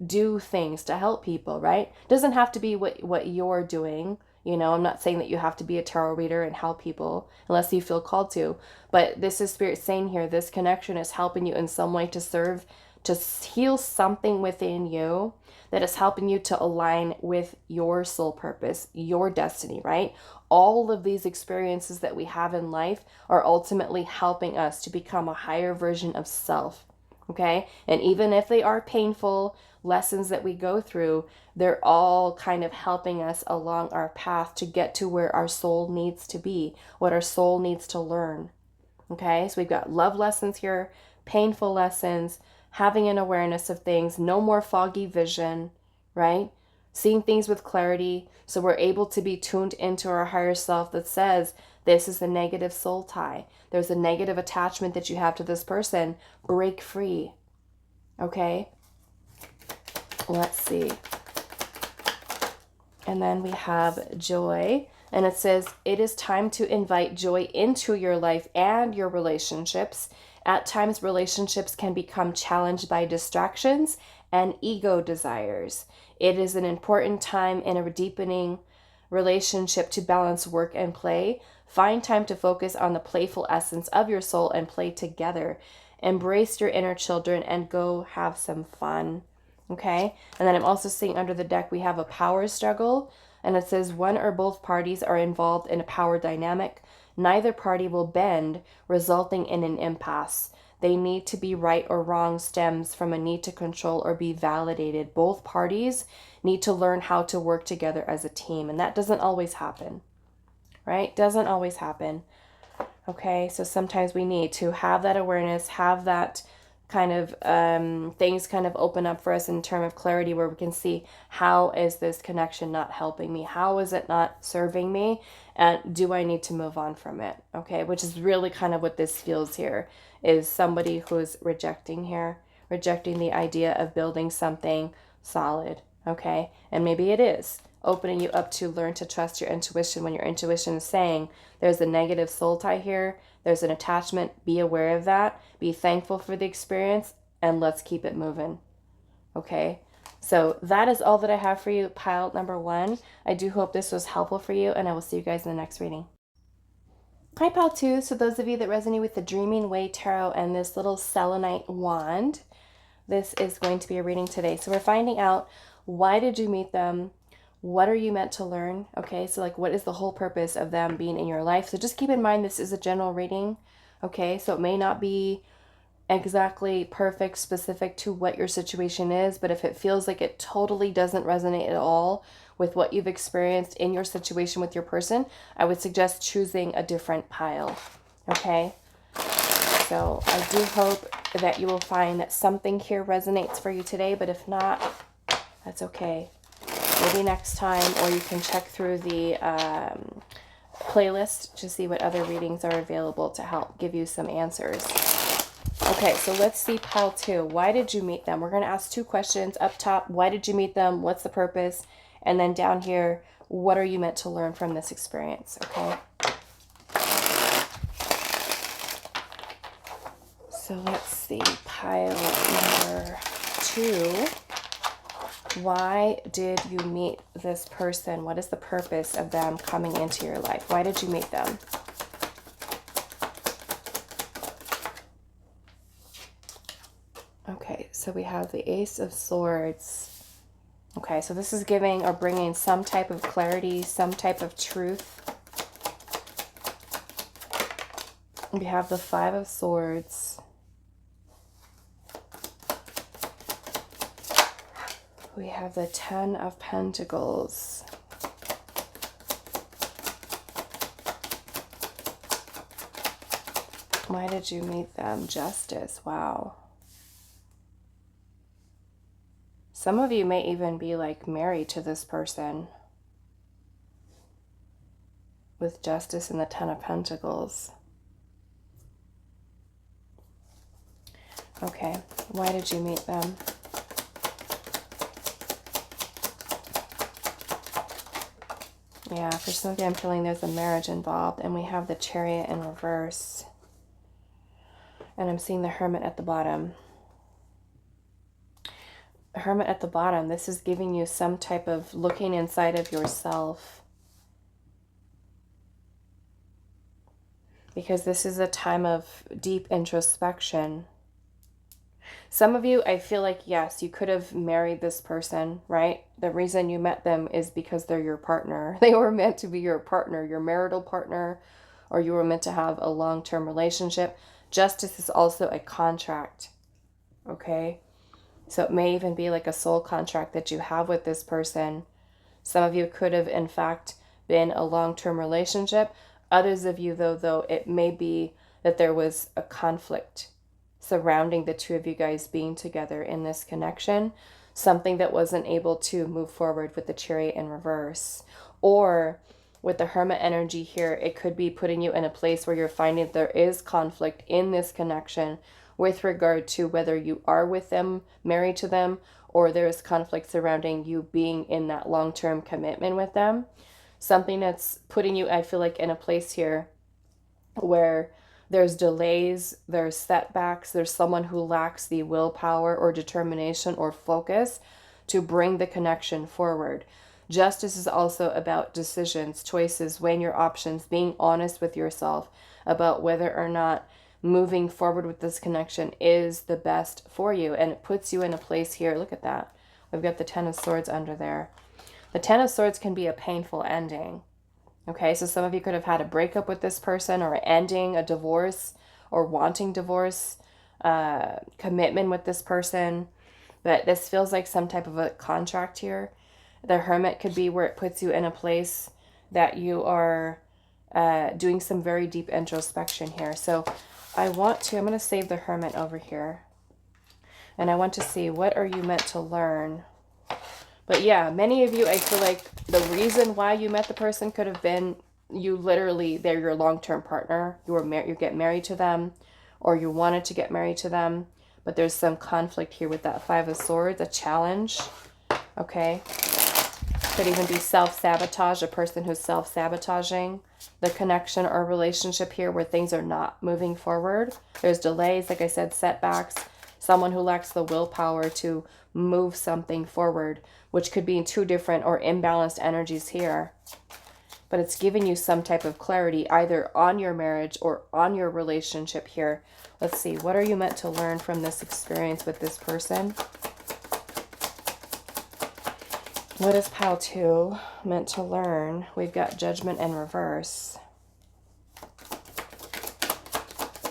do things to help people, right? It doesn't have to be what you're doing. I'm not saying that you have to be a tarot reader and help people unless you feel called to. But this is Spirit saying here, this connection is helping you in some way to heal something within you that is helping you to align with your soul purpose, your destiny, right? All of these experiences that we have in life are ultimately helping us to become a higher version of self, okay? And even if they are painful lessons that we go through, they're all kind of helping us along our path to get to where our soul needs to be, what our soul needs to learn, okay? So we've got love lessons here, painful lessons, having an awareness of things, no more foggy vision, right? Seeing things with clarity, so we're able to be tuned into our higher self that says, this is the negative soul tie. There's a negative attachment that you have to this person. Break free, okay? Let's see. And then we have joy. And it says, it is time to invite joy into your life and your relationships. At times, relationships can become challenged by distractions and ego desires. It is an important time in a deepening relationship to balance work and play. Find time to focus on the playful essence of your soul and play together. Embrace your inner children and go have some fun. Okay? And then I'm also seeing under the deck we have a power struggle. And it says one or both parties are involved in a power dynamic. Neither party will bend, resulting in an impasse. They need to be right or wrong stems from a need to control or be validated. Both parties need to learn how to work together as a team. And that doesn't always happen, right? Doesn't always happen. Okay, so sometimes we need to have that awareness, have that kind of things kind of open up for us in terms of clarity, where we can see, how is this connection not helping me? How is it not serving me? And do I need to move on from it? Okay, which is really kind of what this feels here, is somebody who's rejecting the idea of building something solid. Okay, and maybe it is opening you up to learn to trust your intuition when your intuition is saying there's a negative soul tie here, there's an attachment. Be aware of that, be thankful for the experience, and let's keep it moving. Okay, so that is all that I have for you, pile number 1. I do hope this was helpful for you, and I will see you guys in the next reading. Hi, pile 2. So those of you that resonate with the Dreaming Way Tarot and this little selenite wand, this is going to be a reading today. So we're finding out, why did you meet them? What are you meant to learn? Okay, so like, what is the whole purpose of them being in your life? So just keep in mind, this is a general reading. Okay, so it may not be exactly perfect, specific to what your situation is, but if it feels like it totally doesn't resonate at all with what you've experienced in your situation with your person, I would suggest choosing a different pile. Okay, so I do hope that you will find that something here resonates for you today, but if not, that's okay. Maybe next time, or you can check through the playlist to see what other readings are available to help give you some answers. Okay, so let's see pile 2. Why did you meet them? We're going to ask 2 questions. Up top, why did you meet them? What's the purpose? And then down here, what are you meant to learn from this experience? Okay. So let's see, pile number 2. Why did you meet this person? What is the purpose of them coming into your life? Why did you meet them? Okay, so we have the Ace of Swords. Okay, so this is giving or bringing some type of clarity, some type of truth. We have the Five of Swords. We have the Ten of Pentacles. Why did you meet them? Justice. Wow. Some of you may even be like married to this person, with Justice and the Ten of Pentacles. Okay, why did you meet them? Yeah, for some of you, I'm feeling there's a marriage involved, and we have the Chariot in reverse. And I'm seeing the Hermit at the bottom. The Hermit at the bottom, this is giving you some type of looking inside of yourself. Because this is a time of deep introspection. Some of you, I feel like, yes, you could have married this person, right? The reason you met them is because they're your partner. They were meant to be your partner, your marital partner, or you were meant to have a long-term relationship. Justice is also a contract, okay? So it may even be like a soul contract that you have with this person. Some of you could have, in fact, been a long-term relationship. Others of you, though, it may be that there was a conflict surrounding the two of you guys being together in this connection, something that wasn't able to move forward with the Chariot in reverse. Or with the Hermit energy here, it could be putting you in a place where you're finding that there is conflict in this connection with regard to whether you are with them, married to them, or there is conflict surrounding you being in that long-term commitment with them. Something that's putting you, I feel like, in a place here where there's delays, there's setbacks, there's someone who lacks the willpower or determination or focus to bring the connection forward. Justice is also about decisions, choices, weighing your options, being honest with yourself about whether or not moving forward with this connection is the best for you. And it puts you in a place here. Look at that. We've got the Ten of Swords under there. The Ten of Swords can be a painful ending. Okay, so some of you could have had a breakup with this person, or ending, a divorce, or wanting divorce, commitment with this person. But this feels like some type of a contract here. The Hermit could be where it puts you in a place that you are doing some very deep introspection here. So I'm going to save the Hermit over here. And I want to see, what are you meant to learn? But yeah, many of you, I feel like the reason why you met the person could have been they're your long-term partner. You get married to them, or you wanted to get married to them. But there's some conflict here with that Five of Swords, a challenge. Okay. Could even be self-sabotage, a person who's self-sabotaging the connection or relationship here where things are not moving forward. There's delays, like I said, setbacks. Someone who lacks the willpower to move something forward, which could be in two different or imbalanced energies here. But it's giving you some type of clarity either on your marriage or on your relationship here. Let's see, what are you meant to learn from this experience with this person? What is Pile 2 meant to learn? We've got Judgment and Reverse.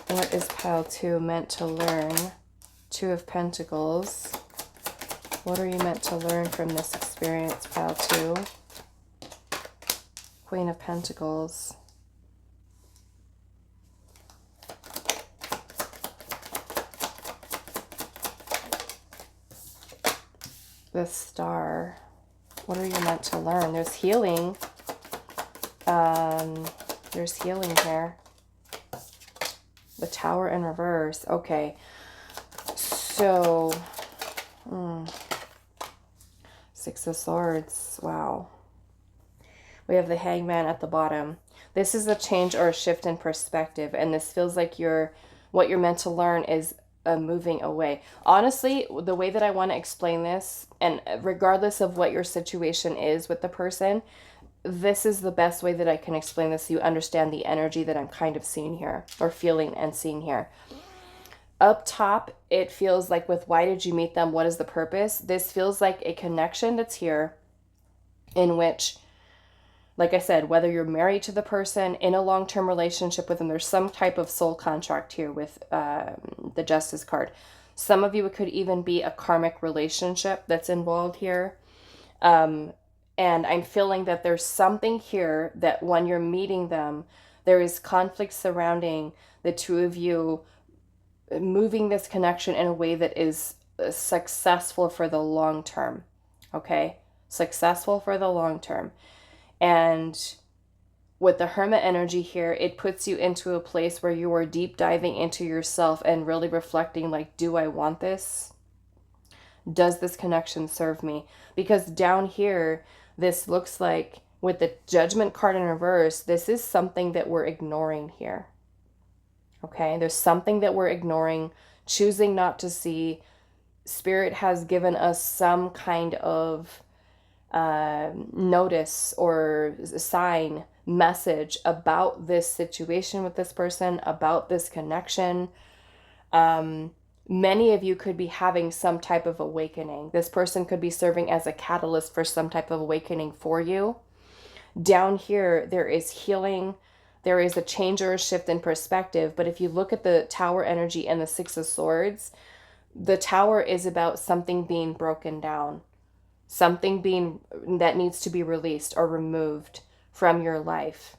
What is Pile 2 meant to learn? Two of Pentacles. What are you meant to learn from this experience, Pile 2? Queen of Pentacles. The Star. What are you meant to learn? There's healing. There's healing here. The Tower in reverse. Okay. So, Six of Swords. Wow. We have the Hangman at the bottom. This is a change or a shift in perspective. And this feels like what you're meant to learn is moving away. Honestly, the way that I want to explain this, and regardless of what your situation is with the person, this is the best way that I can explain this so you understand the energy that I'm kind of seeing here, or feeling and seeing here. Up top, it feels like with why did you meet them? What is the purpose? This feels like a connection that's here in which, like I said, whether you're married to the person, in a long-term relationship with them, there's some type of soul contract here with the Justice card. Some of you, it could even be a karmic relationship that's involved here. And I'm feeling that there's something here that when you're meeting them, there is conflict surrounding the two of you moving this connection in a way that is successful for the long term. Okay? Successful for the long term. And with the Hermit energy here, it puts you into a place where you are deep diving into yourself and really reflecting, like, do I want this? Does this connection serve me? Because down here, this looks like, with the Judgment card in reverse, this is something that we're ignoring here. Okay, there's something that we're ignoring, choosing not to see. Spirit has given us some kind of notice or sign, message about this situation with this person, about this connection. Many of you could be having some type of awakening. This person could be serving as a catalyst for some type of awakening for you. Down here, there is healing. There is a change or a shift in perspective. But if you look at the Tower energy and the Six of Swords, the Tower is about something being broken down. Something that needs to be released or removed from your life.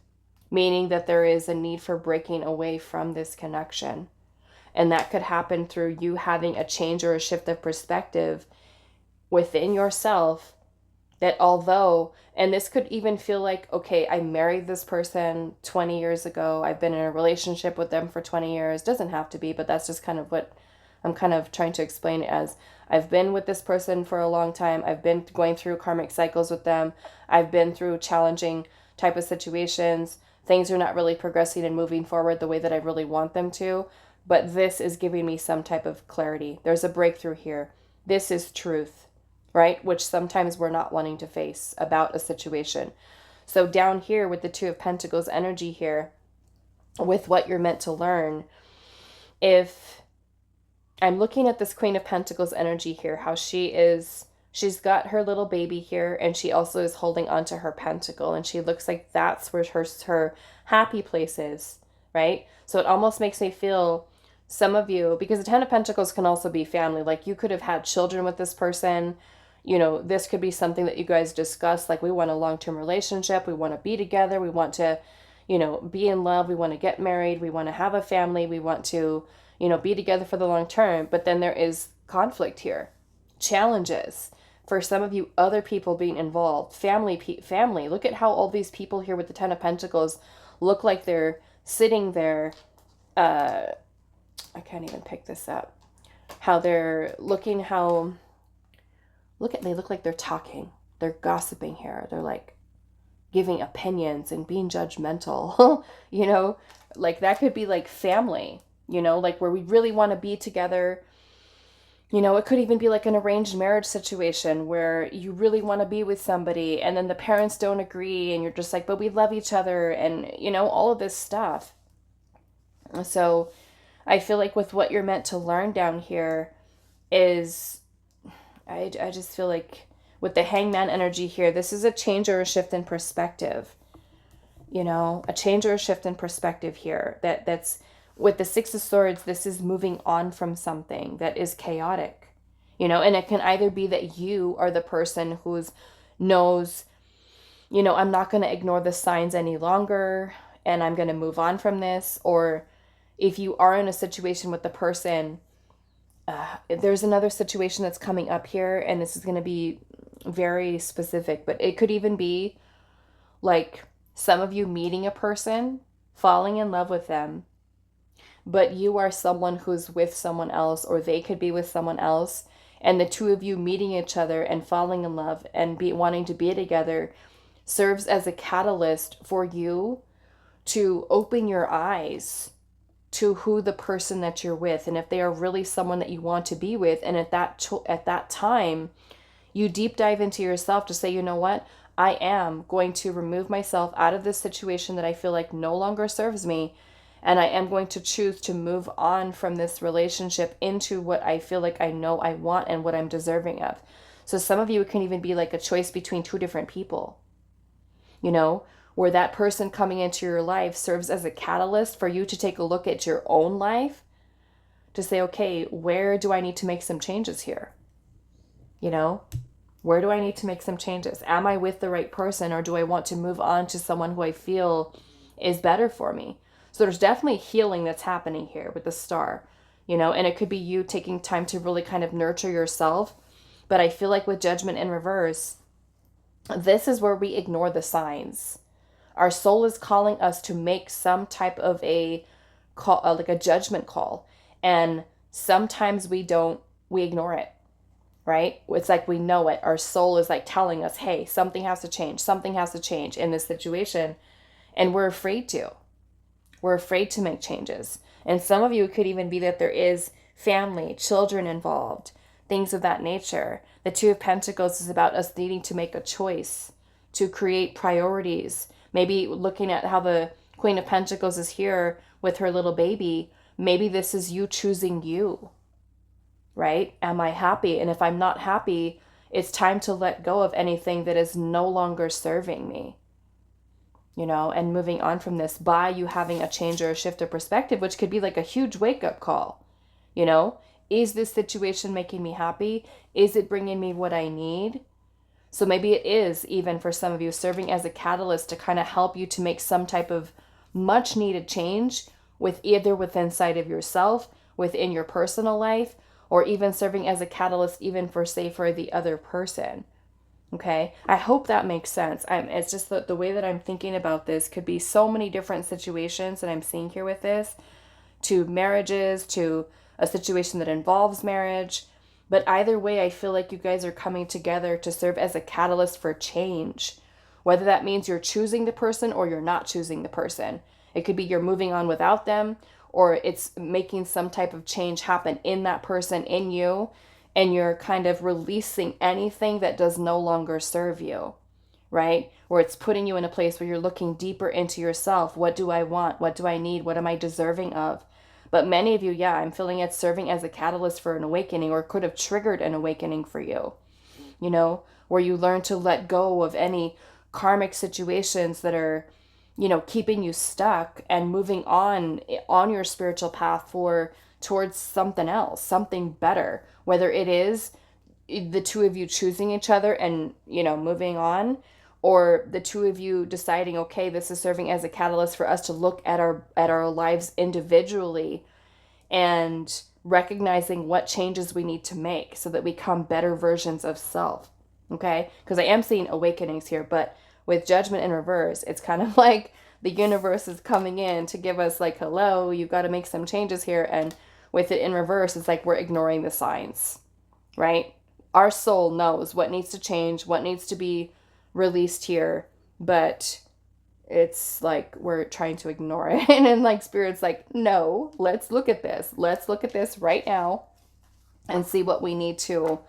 Meaning that there is a need for breaking away from this connection. And that could happen through you having a change or a shift of perspective within yourself. That although, and this could even feel like, okay, I married this person 20 years ago. I've been in a relationship with them for 20 years. Doesn't have to be, but that's just kind of what I'm kind of trying to explain it as. I've been with this person for a long time. I've been going through karmic cycles with them. I've been through challenging type of situations. Things are not really progressing and moving forward the way that I really want them to. But this is giving me some type of clarity. There's a breakthrough here. This is truth. right? Which sometimes we're not wanting to face about a situation. So down here with the Two of Pentacles energy here, with what you're meant to learn, if I'm looking at this Queen of Pentacles energy here, how she's got her little baby here, and she also is holding onto her pentacle, and she looks like that's where her happy place is, right? So it almost makes me feel, some of you, because the Ten of Pentacles can also be family, like you could have had children with this person. This could be something that you guys discuss, like we want a long-term relationship, we want to be together, we want to, be in love, we want to get married, we want to have a family, we want to, be together for the long term. But then there is conflict here, challenges. For some of you, other people being involved, family. Look at how all these people here with the Ten of Pentacles look like they're sitting there. I can't even pick this up. How they're looking, they look like they're talking. They're gossiping here. They're like giving opinions and being judgmental. Like that could be like family, like where we really want to be together. It could even be like an arranged marriage situation where you really want to be with somebody and then the parents don't agree and you're just like, but we love each other, and all of this stuff. So I feel like with what you're meant to learn down here is, I just feel like with the Hangman energy here, this is a change or a shift in perspective. A change or a shift in perspective here. That's with the Six of Swords, this is moving on from something that is chaotic. And it can either be that you are the person who knows, I'm not going to ignore the signs any longer and I'm going to move on from this. Or if you are in a situation with the person, there's another situation that's coming up here, and this is going to be very specific, but it could even be like some of you meeting a person, falling in love with them, but you are someone who's with someone else, or they could be with someone else, and the two of you meeting each other and falling in love and wanting to be together serves as a catalyst for you to open your eyes to who the person that you're with, and if they are really someone that you want to be with. And at that time, you deep dive into yourself to say, you know what, I am going to remove myself out of this situation that I feel like no longer serves me, and I am going to choose to move on from this relationship into what I feel like I know I want and what I'm deserving of. So some of you, it can even be like a choice between two different people, where that person coming into your life serves as a catalyst for you to take a look at your own life, to say, okay, where do I need to make some changes here? Where do I need to make some changes? Am I with the right person, or do I want to move on to someone who I feel is better for me? So there's definitely healing that's happening here with the Star, and it could be you taking time to really kind of nurture yourself. But I feel like with Judgment in reverse, this is where we ignore the signs. Our soul is calling us to make some type of a call, like a judgment call. And sometimes we ignore it, right? It's like we know it. Our soul is like telling us, hey, something has to change. Something has to change in this situation. And we're afraid to. We're afraid to make changes. And some of you, it could even be that there is family, children involved, things of that nature. The Two of Pentacles is about us needing to make a choice, to create priorities. Maybe looking at how the Queen of Pentacles is here with her little baby, maybe this is you choosing you, right? Am I happy? And if I'm not happy, it's time to let go of anything that is no longer serving me, and moving on from this by you having a change or a shift of perspective, which could be like a huge wake-up call. Is this situation making me happy? Is it bringing me what I need? So maybe it is, even for some of you, serving as a catalyst to kind of help you to make some type of much needed change within inside of yourself, within your personal life, or even serving as a catalyst even for the other person. Okay, I hope that makes sense. It's just the way that I'm thinking about this could be so many different situations that I'm seeing here with this, to marriages, to a situation that involves marriage. But either way, I feel like you guys are coming together to serve as a catalyst for change. Whether that means you're choosing the person or you're not choosing the person. It could be you're moving on without them, or it's making some type of change happen in that person, in you. and you're kind of releasing anything that does no longer serve you, right? Where it's putting you in a place where you're looking deeper into yourself. What do I want? What do I need? What am I deserving of? But many of you, yeah, I'm feeling it's serving as a catalyst for an awakening, or could have triggered an awakening for you, you know, where you learn to let go of any karmic situations that are, you know, keeping you stuck, and moving on your spiritual path towards something else, something better, whether it is the two of you choosing each other and, you know, moving on, or the two of you deciding, okay, this is serving as a catalyst for us to look at our lives individually and recognizing what changes we need to make so that we become better versions of self. Okay? Because I am seeing awakenings here, but with Judgment in reverse, it's kind of like the universe is coming in to give us like, hello, you've got to make some changes here. And with it in reverse, it's like we're ignoring the signs, right? Our soul knows what needs to change, what needs to be released here, but it's like we're trying to ignore it. And then like Spirit's like, no, let's look at this. Let's look at this right now and see what we need to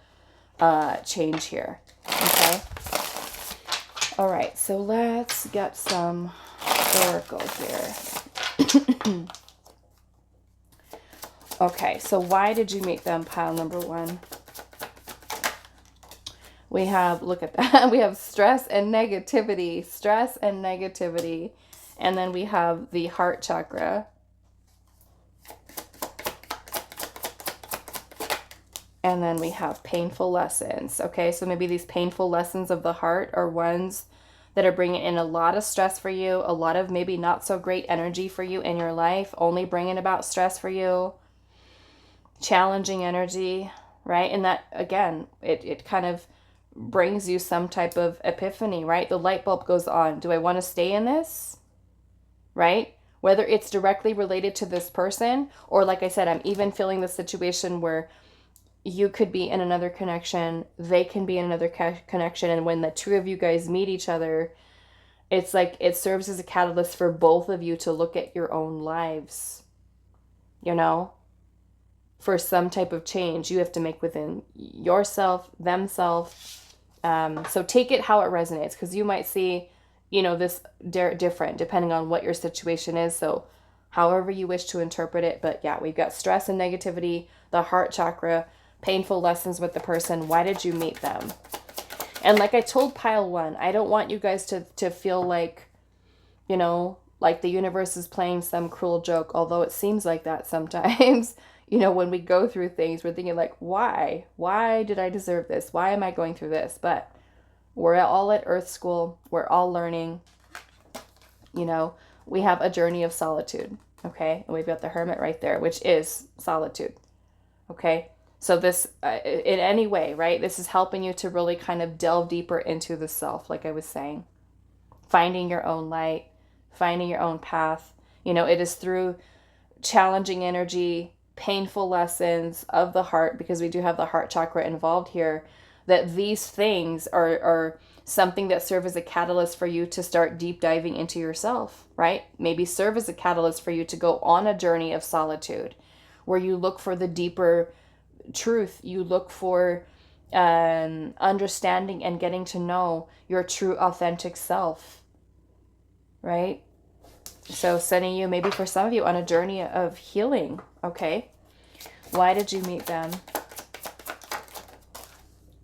change here. Okay. All right. So let's get some oracle here. Okay. So why did you meet them? Pile number 1. We have, look at that, we have stress and negativity, and then we have the heart chakra. And then we have painful lessons, okay? So maybe these painful lessons of the heart are ones that are bringing in a lot of stress for you, a lot of maybe not so great energy for you in your life, only bringing about stress for you, challenging energy, right? And that, again, it kind of brings you some type of epiphany, right? The light bulb goes on. Do I want to stay in this? Right? Whether it's directly related to this person, or like I said, I'm even feeling the situation where you could be in another connection, they can be in another connection, and when the two of you guys meet each other, it's like it serves as a catalyst for both of you to look at your own lives, you know? For some type of change you have to make within yourself, themselves. So take it how it resonates, because you might see, you know, this different depending on what your situation is. So however you wish to interpret it. But yeah, we've got stress and negativity, the heart chakra, painful lessons with the person. Why did you meet them? And like I told pile 1, I don't want you guys to feel like, you know, like the universe is playing some cruel joke, although it seems like that sometimes. You know, when we go through things, we're thinking like, why? Why did I deserve this? Why am I going through this? But we're all at Earth School. We're all learning. You know, we have a journey of solitude. Okay. And we've got the Hermit right there, which is solitude. Okay. So this, in any way, right? This is helping you to really kind of delve deeper into the self, like I was saying. Finding your own light, finding your own path. You know, it is through challenging energy, painful lessons of the heart, because we do have the heart chakra involved here, that these things are something that serve as a catalyst for you to start deep diving into yourself, right? Maybe serve as a catalyst for you to go on a journey of solitude where you look for the deeper truth. You look for understanding and getting to know your true authentic self, right? So sending you, maybe for some of you, on a journey of healing. Okay. Why did you meet them?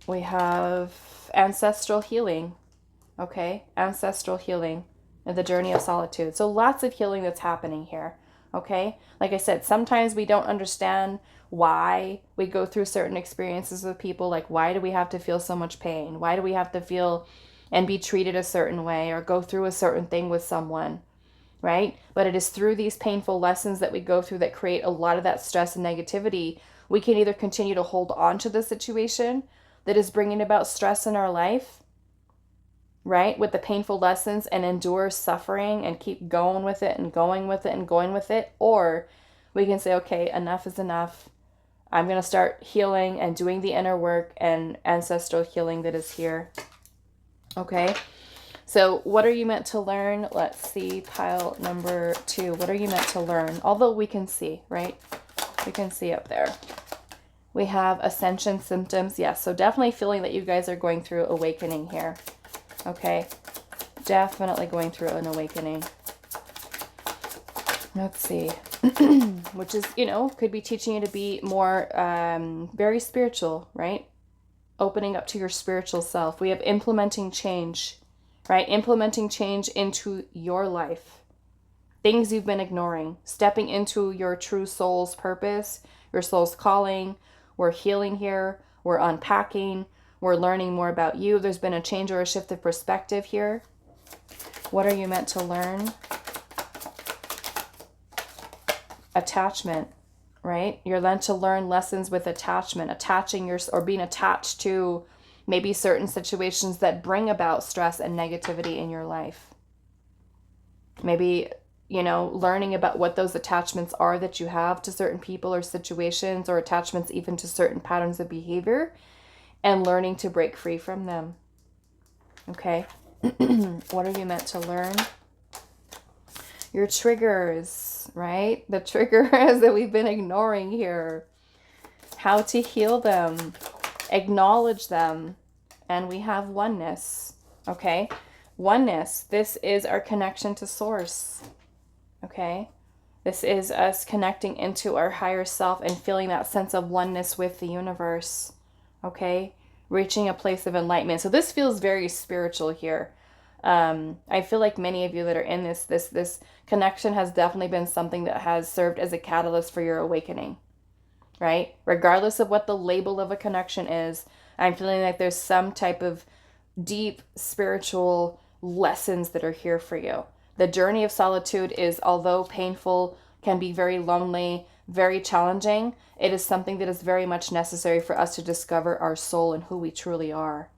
We have ancestral healing. Okay. Ancestral healing and the journey of solitude. So lots of healing that's happening here. Okay. Like I said, sometimes we don't understand why we go through certain experiences with people. Like, why do we have to feel so much pain? Why do we have to feel and be treated a certain way or go through a certain thing with someone? Right? But it is through these painful lessons that we go through that create a lot of that stress and negativity. We can either continue to hold on to the situation that is bringing about stress in our life, right, with the painful lessons, and endure suffering and keep going with it and going with it and going with it. Or we can say, okay, enough is enough. I'm going to start healing and doing the inner work and ancestral healing that is here. Okay. So what are you meant to learn? Let's see, pile number 2. What are you meant to learn? Although we can see, right? We can see up there. We have ascension symptoms. Yes, so definitely feeling that you guys are going through awakening here. Okay, definitely going through an awakening. Let's see. Which is, you know, could be teaching you to be more very spiritual, right? Opening up to your spiritual self. We have implementing change, right? Implementing change into your life. Things you've been ignoring. Stepping into your true soul's purpose, your soul's calling. We're healing here. We're unpacking. We're learning more about you. There's been a change or a shift of perspective here. What are you meant to learn? Attachment, right? You're meant to learn lessons with attachment, attaching your, or being attached to maybe certain situations that bring about stress and negativity in your life. Maybe, you know, learning about what those attachments are that you have to certain people or situations, or attachments even to certain patterns of behavior, and learning to break free from them. Okay. What are you meant to learn? Your triggers, right? The triggers that we've been ignoring here. How to heal them. Acknowledge them. And we have oneness. Okay? Oneness. This is our connection to source. Okay? This is us connecting into our higher self and feeling that sense of oneness with the universe. Okay? Reaching a place of enlightenment. So this feels very spiritual here. I feel like many of you that are in this connection has definitely been something that has served as a catalyst for your awakening, right? Regardless of what the label of a connection is, I'm feeling like there's some type of deep spiritual lessons that are here for you. The journey of solitude is, although painful, can be very lonely, very challenging, it is something that is very much necessary for us to discover our soul and who we truly are.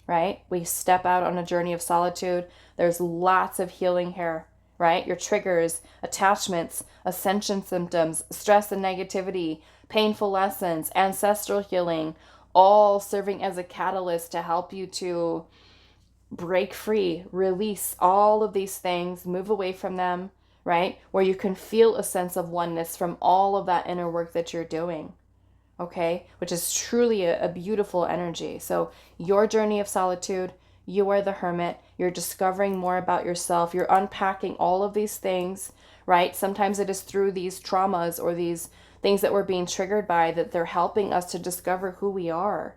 Right? We step out on a journey of solitude. There's lots of healing here, right? Your triggers, attachments, ascension symptoms, stress and negativity, painful lessons, ancestral healing, all serving as a catalyst to help you to break free, release all of these things, move away from them, right? Where you can feel a sense of oneness from all of that inner work that you're doing. Okay, which is truly a beautiful energy. So your journey of solitude, you are the hermit, you're discovering more about yourself, you're unpacking all of these things, right? Sometimes it is through these traumas or these things that we're being triggered by that they're helping us to discover who we are,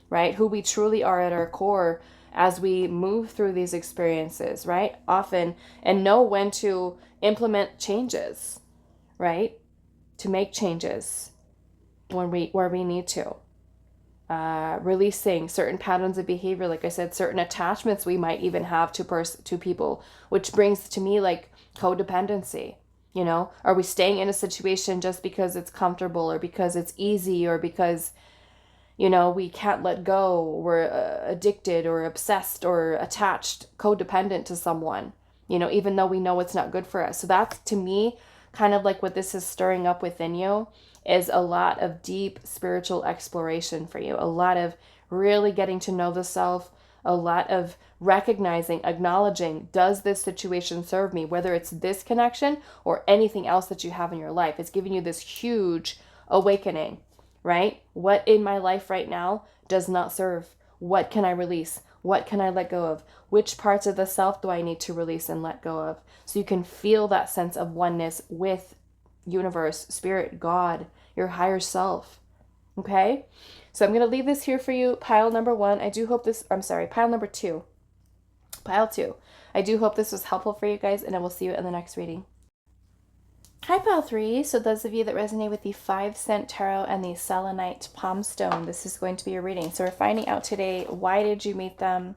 right? Who we truly are at our core as we move through these experiences, right? Often, and know when to implement changes, right? To make changes where we need to. Releasing certain patterns of behavior, like I said, certain attachments we might even have to people, which brings to me like codependency. You know, are we staying in a situation just because it's comfortable or because it's easy or because, you know, we can't let go, we're addicted or obsessed or attached, codependent to someone, you know, even though we know it's not good for us. So that's, to me, kind of like what this is stirring up within you, is a lot of deep spiritual exploration for you, a lot of really getting to know the self, a lot of recognizing, acknowledging, does this situation serve me, whether it's this connection or anything else that you have in your life. It's giving you this huge awakening, right? What in my life right now does not serve? What can I release? What can I let go of? Which parts of the self do I need to release and let go of? So you can feel that sense of oneness with universe, spirit, God, your higher self. Okay? So I'm going to leave this here for you. Pile number one. Pile number two. Pile two. I do hope this was helpful for you guys, and I will see you in the next reading. Hi, Pile 3. So those of you that resonate with the 5-cent tarot and the selenite palm stone, this is going to be a reading. So we're finding out today, why did you meet them?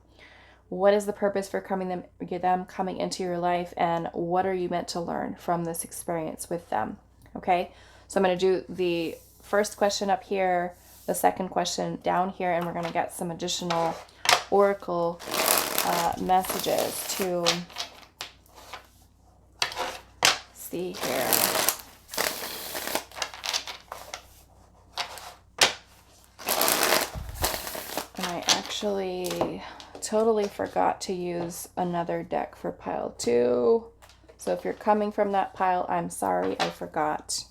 What is the purpose for them coming into your life? And what are you meant to learn from this experience with them? Okay, so I'm going to do the first question up here, the second question down here, and we're going to get some additional oracle messages to see here. And I actually totally forgot to use another deck for pile 2. So if you're coming from that pile, I'm sorry, I forgot.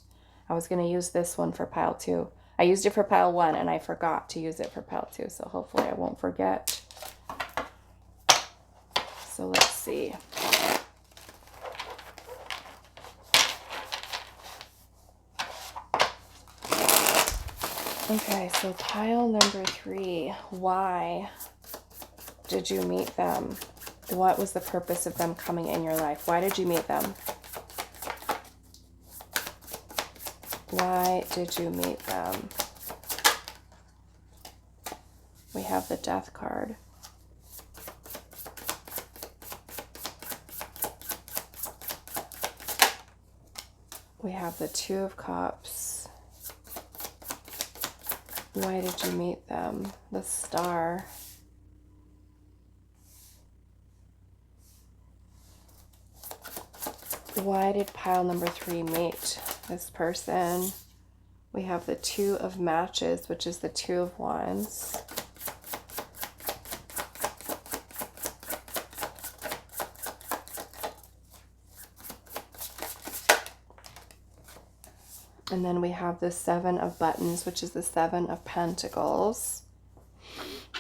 I was going to use this one for pile 2. I used it for pile 1 and I forgot to use it for pile 2. So hopefully I won't forget. So let's see. Okay, so pile number 3. Why did you meet them? What was the purpose of them coming in your life? Why did you meet them? Why did you meet them? We have the Death card. We have the Two of Cups. Why did you meet them? The Star. Why did pile number 3 meet this person? We have the Two of Matches, which is the Two of Wands. And then we have the Seven of Buttons, which is the Seven of Pentacles.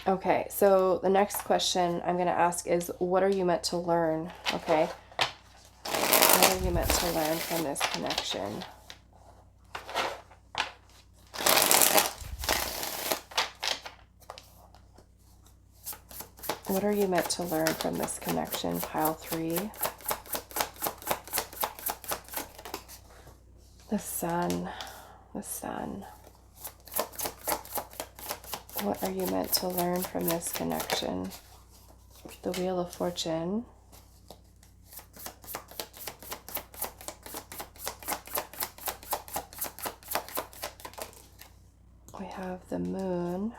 Okay, so the next question I'm going to ask is, what are you meant to learn? Okay. What are you meant to learn from this connection? What are you meant to learn from this connection, pile 3? The Sun. The Sun. What are you meant to learn from this connection? The Wheel of Fortune. We have the Moon.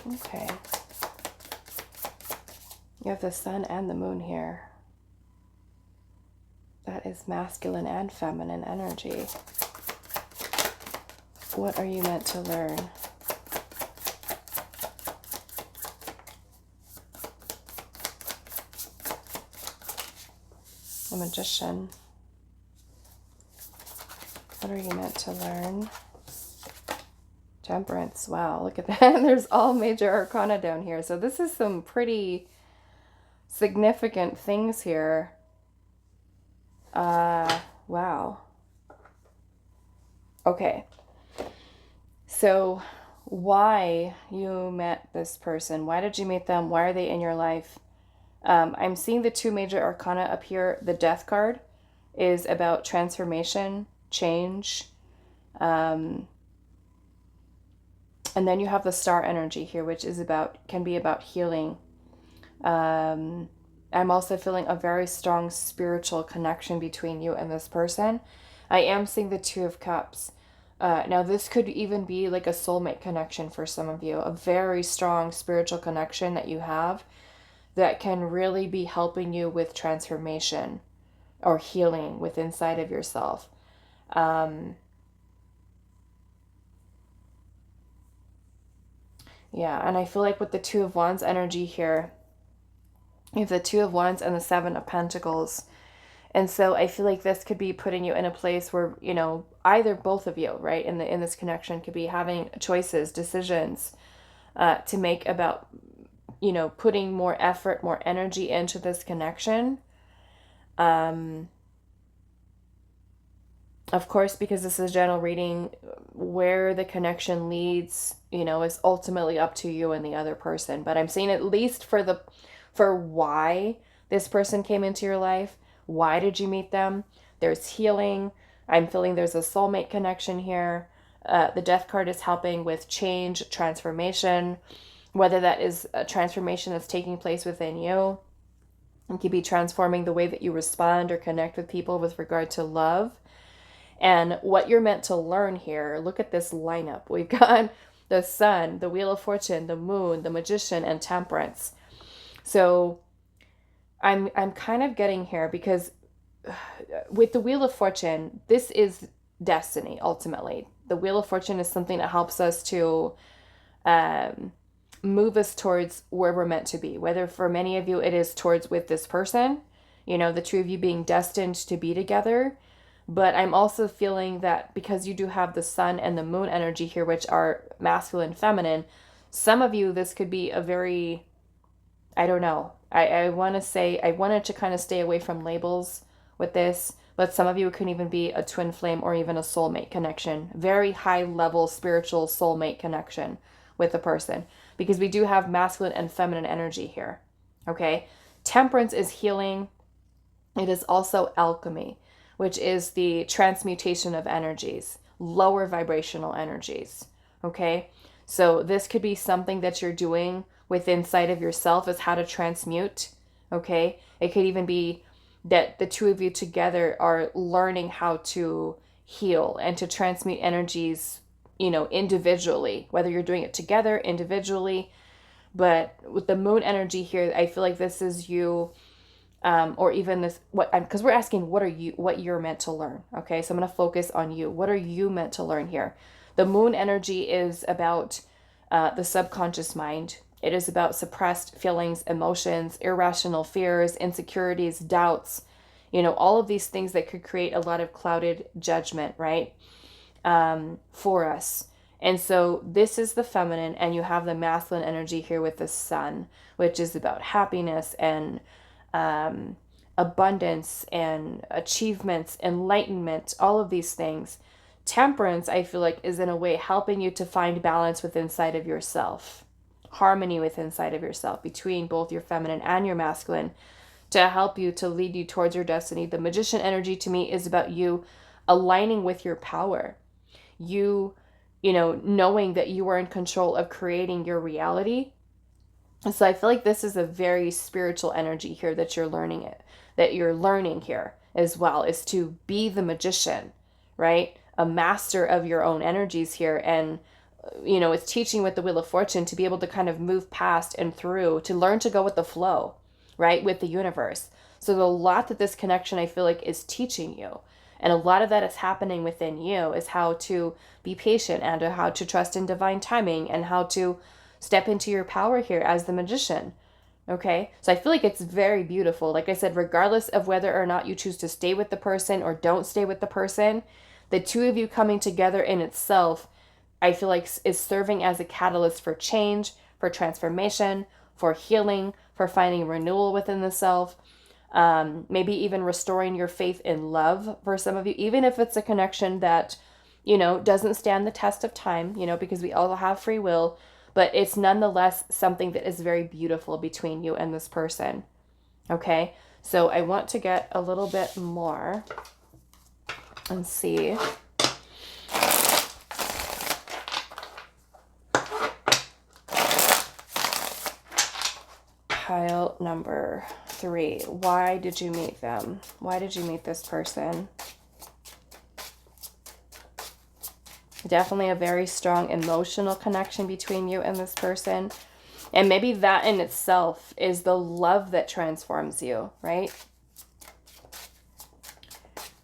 Okay. You have the Sun and the Moon here. That is masculine and feminine energy. What are you meant to learn? The Magician. What are you meant to learn? Temperance. Wow, look at that. There's all major arcana down here. So this is some pretty significant things here. Wow. Okay. So why you met this person? Why did you meet them? Why are they in your life? I'm seeing the 2 major arcana up here. The Death card is about transformation, change. And then you have the Star energy here, which is can be about healing. I'm also feeling a very strong spiritual connection between you and this person. I am seeing the Two of Cups. Now, this could even be like a soulmate connection for some of you. A very strong spiritual connection that you have that can really be helping you with transformation or healing within inside of yourself. Yeah, and I feel like with the Two of Wands energy here, you have the Two of Wands and the Seven of Pentacles. And so I feel like this could be putting you in a place where, you know, either both of you, right, in this connection could be having choices, decisions to make about, you know, putting more effort, more energy into this connection. Of course, because this is a general reading, where the connection leads, you know, is ultimately up to you and the other person. But I'm saying at least for why this person came into your life, why did you meet them? There's healing. I'm feeling there's a soulmate connection here. The Death card is helping with change, transformation, whether that is a transformation that's taking place within you. It could be transforming the way that you respond or connect with people with regard to love. And what you're meant to learn here, look at this lineup. We've got the Sun, the Wheel of Fortune, the Moon, the Magician, and Temperance. So I'm kind of getting here because with the Wheel of Fortune, this is destiny, ultimately. The Wheel of Fortune is something that helps us to move us towards where we're meant to be. Whether for many of you it is towards with this person, you know, the two of you being destined to be together. But I'm also feeling that because you do have the sun and the moon energy here, which are masculine, feminine, some of you, this could be a very, I don't know. I want to say, I wanted to kind of stay away from labels with this, but some of you can even be a twin flame or even a soulmate connection. Very high level spiritual soulmate connection with a person, because we do have masculine and feminine energy here. Okay. Temperance is healing. It is also alchemy, which is the transmutation of energies, lower vibrational energies. Okay. So this could be something that you're doing within inside of yourself, is how to transmute. Okay. It could even be that the two of you together are learning how to heal and to transmute energies, individually, whether you're doing it together, individually. But with the moon energy here, I feel like this is you, or even this, because we're asking what you're meant to learn. Okay. So I'm going to focus on you. What are you meant to learn here? The moon energy is about the subconscious mind. It is about suppressed feelings, emotions, irrational fears, insecurities, doubts, all of these things that could create a lot of clouded judgment, right? For us. And so this is the feminine, and you have the masculine energy here with the sun, which is about happiness and abundance and achievements, enlightenment, all of these things. Temperance, I feel like, is in a way helping you to find balance within inside of yourself, harmony within inside of yourself between both your feminine and your masculine, to help you to lead you towards your destiny. The magician energy to me is about you aligning with your power. You knowing that you are in control of creating your reality. So I feel like this is a very spiritual energy here that you're learning here as well, is to be the magician, right? A master of your own energies here. And it's teaching with the Wheel of Fortune to be able to kind of move past and through, to learn to go with the flow, right? With the universe. So there's a lot that this connection, I feel like, is teaching you. And a lot of that is happening within you, is how to be patient and how to trust in divine timing and how to step into your power here as the magician. Okay. So I feel like it's very beautiful. Like I said, regardless of whether or not you choose to stay with the person or don't stay with the person, the two of you coming together in itself, I feel like, is serving as a catalyst for change, for transformation, for healing, for finding renewal within the self. Maybe even restoring your faith in love for some of you, even if it's a connection that, doesn't stand the test of time, because we all have free will, but it's nonetheless something that is very beautiful between you and this person. Okay. So I want to get a little bit more and see. Pile number 3. Why did you meet them? Why did you meet this person? Definitely a very strong emotional connection between you and this person. And maybe that in itself is the love that transforms you, right?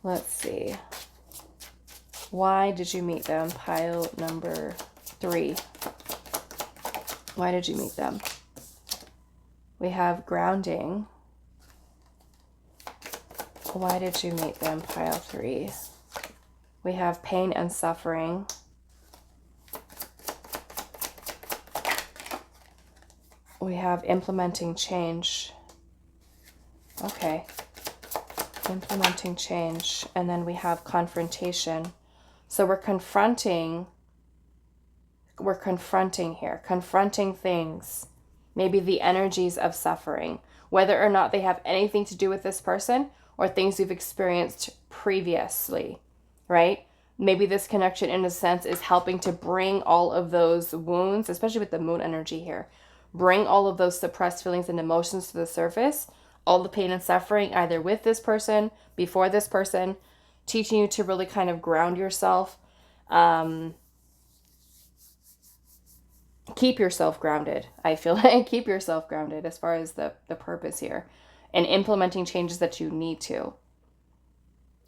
Let's see. Why did you meet them? Pile number 3. Why did you meet them? We have grounding. Why did you meet them? Pile 3. We have pain and suffering. We have implementing change. Okay. Implementing change. And then we have confrontation. So we're confronting here. Confronting things. Maybe the energies of suffering. Whether or not they have anything to do with this person or things you've experienced previously. Right? Maybe this connection, in a sense, is helping to bring all of those wounds, especially with the moon energy here, bring all of those suppressed feelings and emotions to the surface, all the pain and suffering, either with this person, before this person, teaching you to really kind of ground yourself, keep yourself grounded. I feel like keep yourself grounded as far as the purpose here, and implementing changes that you need to,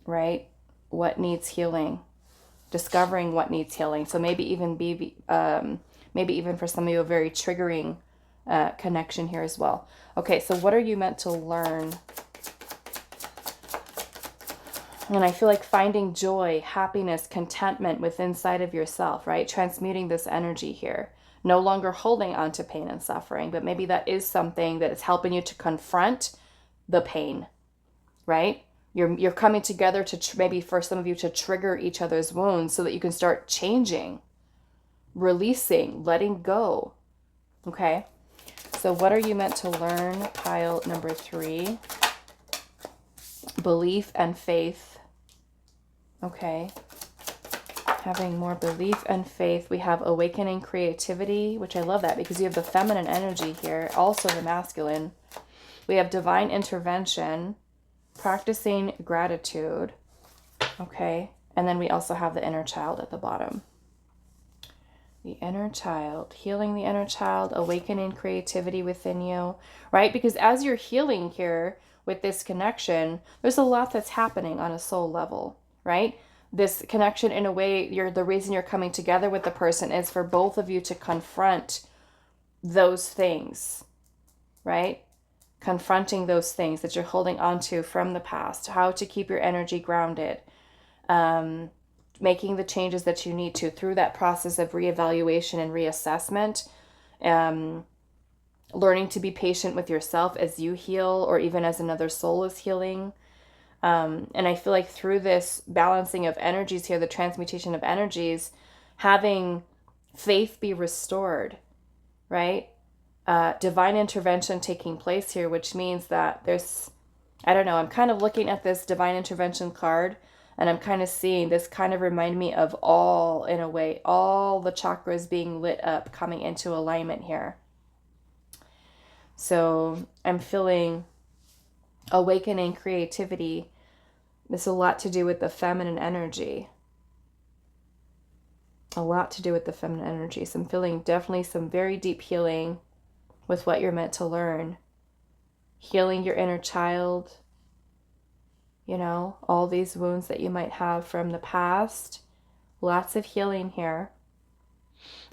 right? What needs healing, discovering what needs healing. So maybe even maybe even for some of you, a very triggering connection here as well. Okay, so what are you meant to learn? And I feel like finding joy, happiness, contentment within inside of yourself, right? Transmuting this energy here. No longer holding on to pain and suffering, but maybe that is something that is helping you to confront the pain, right? You're coming together to maybe for some of you to trigger each other's wounds so that you can start changing, releasing, letting go. Okay? So what are you meant to learn? Pile number 3. Belief and faith. Okay. Having more belief and faith. We have awakening creativity, which I love that because you have the feminine energy here, also the masculine. We have divine intervention, practicing gratitude. Okay. And then we also have the inner child at the bottom. The inner child, healing the inner child, awakening creativity within you, right? Because as you're healing here with this connection, there's a lot that's happening on a soul level, right? This connection, in a way, the reason you're coming together with the person is for both of you to confront those things, right? Confronting those things that you're holding on to from the past, how to keep your energy grounded, making the changes that you need to through that process of reevaluation and reassessment, learning to be patient with yourself as you heal or even as another soul is healing. And I feel like through this balancing of energies here, the transmutation of energies, having faith be restored, right? Divine intervention taking place here, which means that there's, I don't know, I'm kind of looking at this divine intervention card and I'm kind of seeing this kind of remind me of all, in a way, all the chakras being lit up, coming into alignment here. So I'm feeling awakening creativity. This is a lot to do with the feminine energy. A lot to do with the feminine energy. So I'm feeling definitely some very deep healing with what you're meant to learn. Healing your inner child. You know, all these wounds that you might have from the past. Lots of healing here.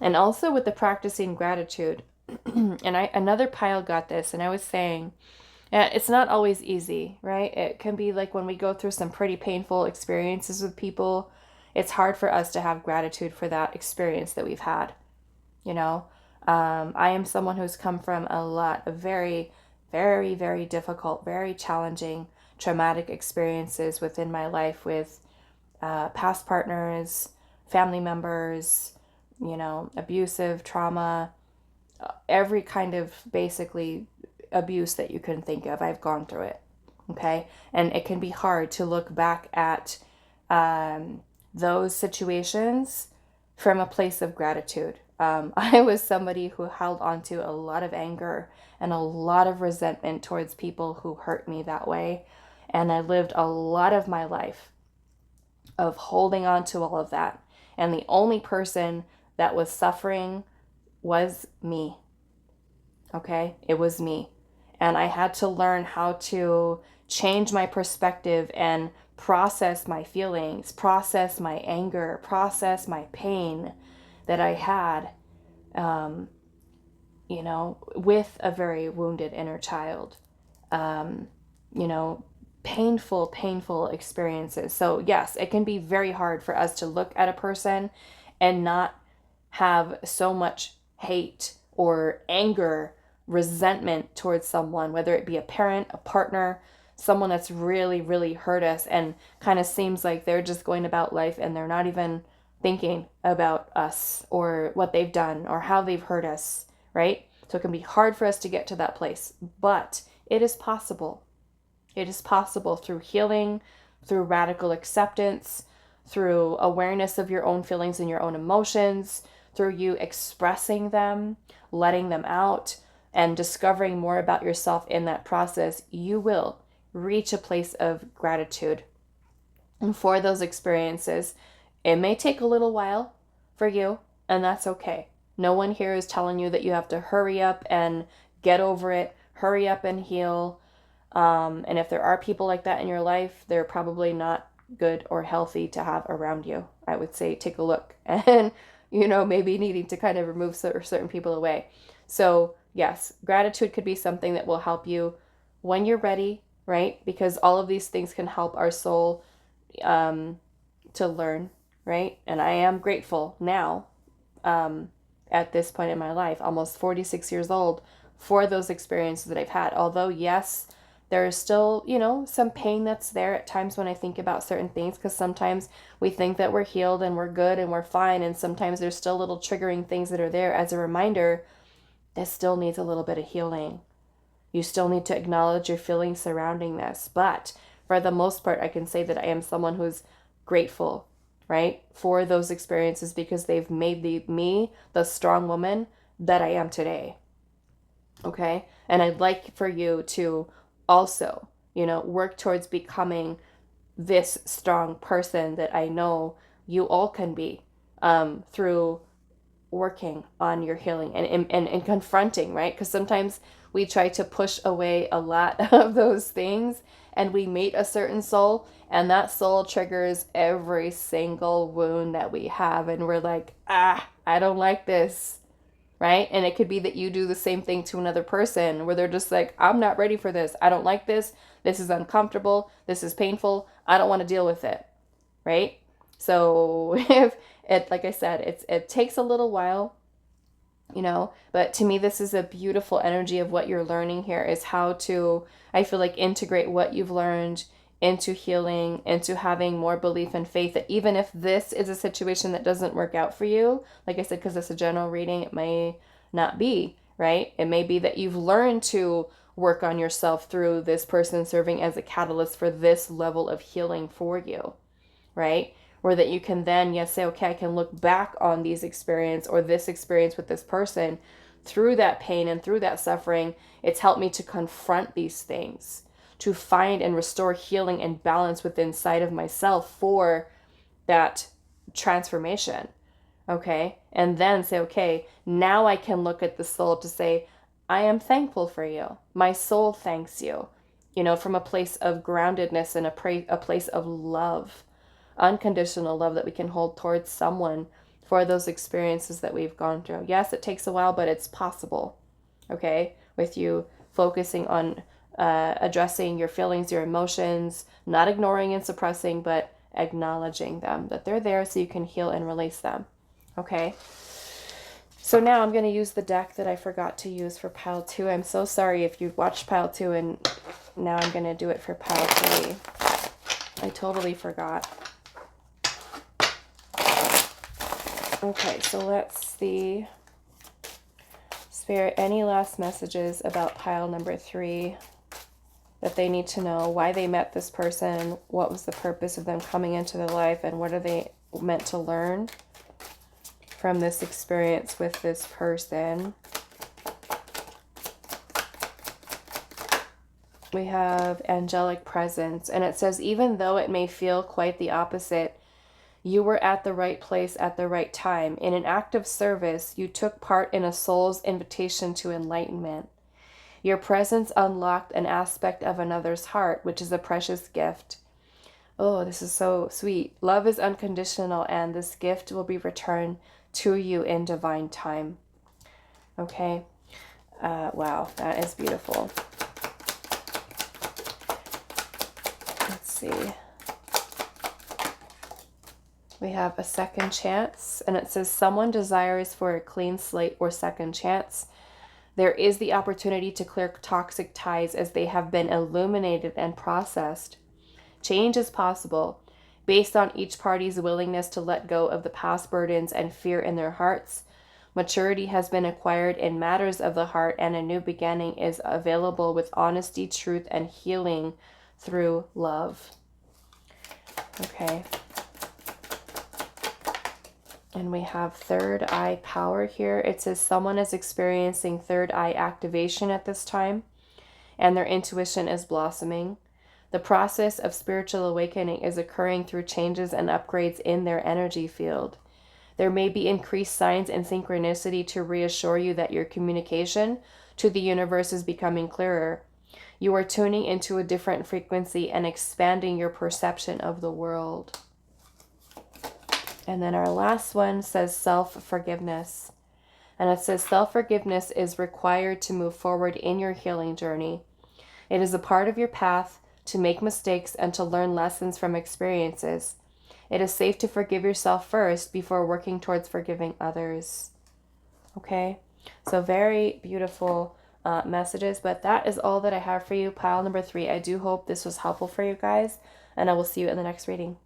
And also with the practicing gratitude. And another pile got this, and I was saying, it's not always easy, right? It can be like when we go through some pretty painful experiences with people, it's hard for us to have gratitude for that experience that we've had, you know? I am someone who's come from a lot of very, very, very difficult, very challenging, traumatic experiences within my life with past partners, family members, you know, abusive, trauma, every kind of basically abuse that you can think of. I've gone through it. Okay. And it can be hard to look back at those situations from a place of gratitude. I was somebody who held on to a lot of anger and a lot of resentment towards people who hurt me that way. And I lived a lot of my life of holding on to all of that. And the only person that was suffering was me. Okay? It was me. And I had to learn how to change my perspective and process my feelings, process my anger, process my pain that I had, you know, with a very wounded inner child. You know, painful experiences. So yes, it can be very hard for us to look at a person and not have so much hate or anger, resentment towards someone, whether it be a parent, a partner, someone that's really, really hurt us and kind of seems like they're just going about life and they're not even thinking about us or what they've done or how they've hurt us, right? So it can be hard for us to get to that place, but it is possible. It is possible through healing, through radical acceptance, through awareness of your own feelings and your own emotions, through you expressing them, letting them out, and discovering more about yourself in that process. You will reach a place of gratitude. And for those experiences, it may take a little while for you, and that's okay. No one here is telling you that you have to hurry up and get over it, hurry up and heal. And if there are people like that in your life, they're probably not good or healthy to have around you. I would say take a look and, you know, maybe needing to kind of remove certain people away. So yes, gratitude could be something that will help you when you're ready, right? Because all of these things can help our soul to learn, right? And I am grateful now, at this point in my life, almost 46 years old, for those experiences that I've had. Although, yes, there is still, some pain that's there at times when I think about certain things, because sometimes we think that we're healed and we're good and we're fine, and sometimes there's still little triggering things that are there as a reminder that still needs a little bit of healing. You still need to acknowledge your feelings surrounding this. But for the most part, I can say that I am someone who's grateful, right, for those experiences, because they've made me the strong woman that I am today. Okay? And I'd like for you to also, work towards becoming this strong person that I know you all can be, through working on your healing and confronting, right? Because sometimes we try to push away a lot of those things, and we meet a certain soul, and that soul triggers every single wound that we have, and we're like, I don't like this, right? And it could be that you do the same thing to another person where they're just like, I'm not ready for this. I don't like this. This is uncomfortable. This is painful. I don't want to deal with it, right? So if it, like I said, it takes a little while, but to me, this is a beautiful energy of what you're learning here, is how to, I feel like, integrate what you've learned into healing, into having more belief and faith that even if this is a situation that doesn't work out for you, like I said, because it's a general reading, it may not be, right? It may be that you've learned to work on yourself through this person serving as a catalyst for this level of healing for you, right? Or that you can then, yes, say, okay, I can look back on these experience or this experience with this person through that pain and through that suffering. It's helped me to confront these things, to find and restore healing and balance within inside of myself for that transformation. Okay. And then say, okay, now I can look at the soul to say, I am thankful for you. My soul thanks you, from a place of groundedness and a place of love, unconditional love that we can hold towards someone for those experiences that we've gone through. Yes, it takes a while, but it's possible. Okay. With you focusing on addressing your feelings, your emotions, not ignoring and suppressing, but acknowledging them, that they're there so you can heal and release them. Okay. So now I'm going to use the deck that I forgot to use for pile 2. I'm so sorry if you watched pile 2 and now I'm going to do it for pile 3. I totally forgot. Okay, so let's see. Spirit, any last messages about pile number 3 that they need to know? Why they met this person? What was the purpose of them coming into their life? And what are they meant to learn from this experience with this person? We have angelic presence, and it says, even though it may feel quite the opposite, you were at the right place at the right time. In an act of service, you took part in a soul's invitation to enlightenment. Your presence unlocked an aspect of another's heart, which is a precious gift. Oh, this is so sweet. Love is unconditional, and this gift will be returned to you in divine time. Okay. Wow, that is beautiful. Let's see. We have a second chance, and it says someone desires for a clean slate or second chance. There is the opportunity to clear toxic ties as they have been illuminated and processed. Change is possible based on each party's willingness to let go of the past burdens and fear in their hearts. Maturity has been acquired in matters of the heart, and a new beginning is available with honesty, truth, and healing through love. Okay. And we have third eye power here. It says someone is experiencing third eye activation at this time, and their intuition is blossoming. The process of spiritual awakening is occurring through changes and upgrades in their energy field. There may be increased signs and synchronicity to reassure you that your communication to the universe is becoming clearer. You are tuning into a different frequency and expanding your perception of the world. And then our last one says self-forgiveness. And it says self-forgiveness is required to move forward in your healing journey. It is a part of your path to make mistakes, and to learn lessons from experiences. It is safe to forgive yourself first before working towards forgiving others. Okay? So very beautiful messages, but that is all that I have for you, pile number 3. I do hope this was helpful for you guys, and I will see you in the next reading.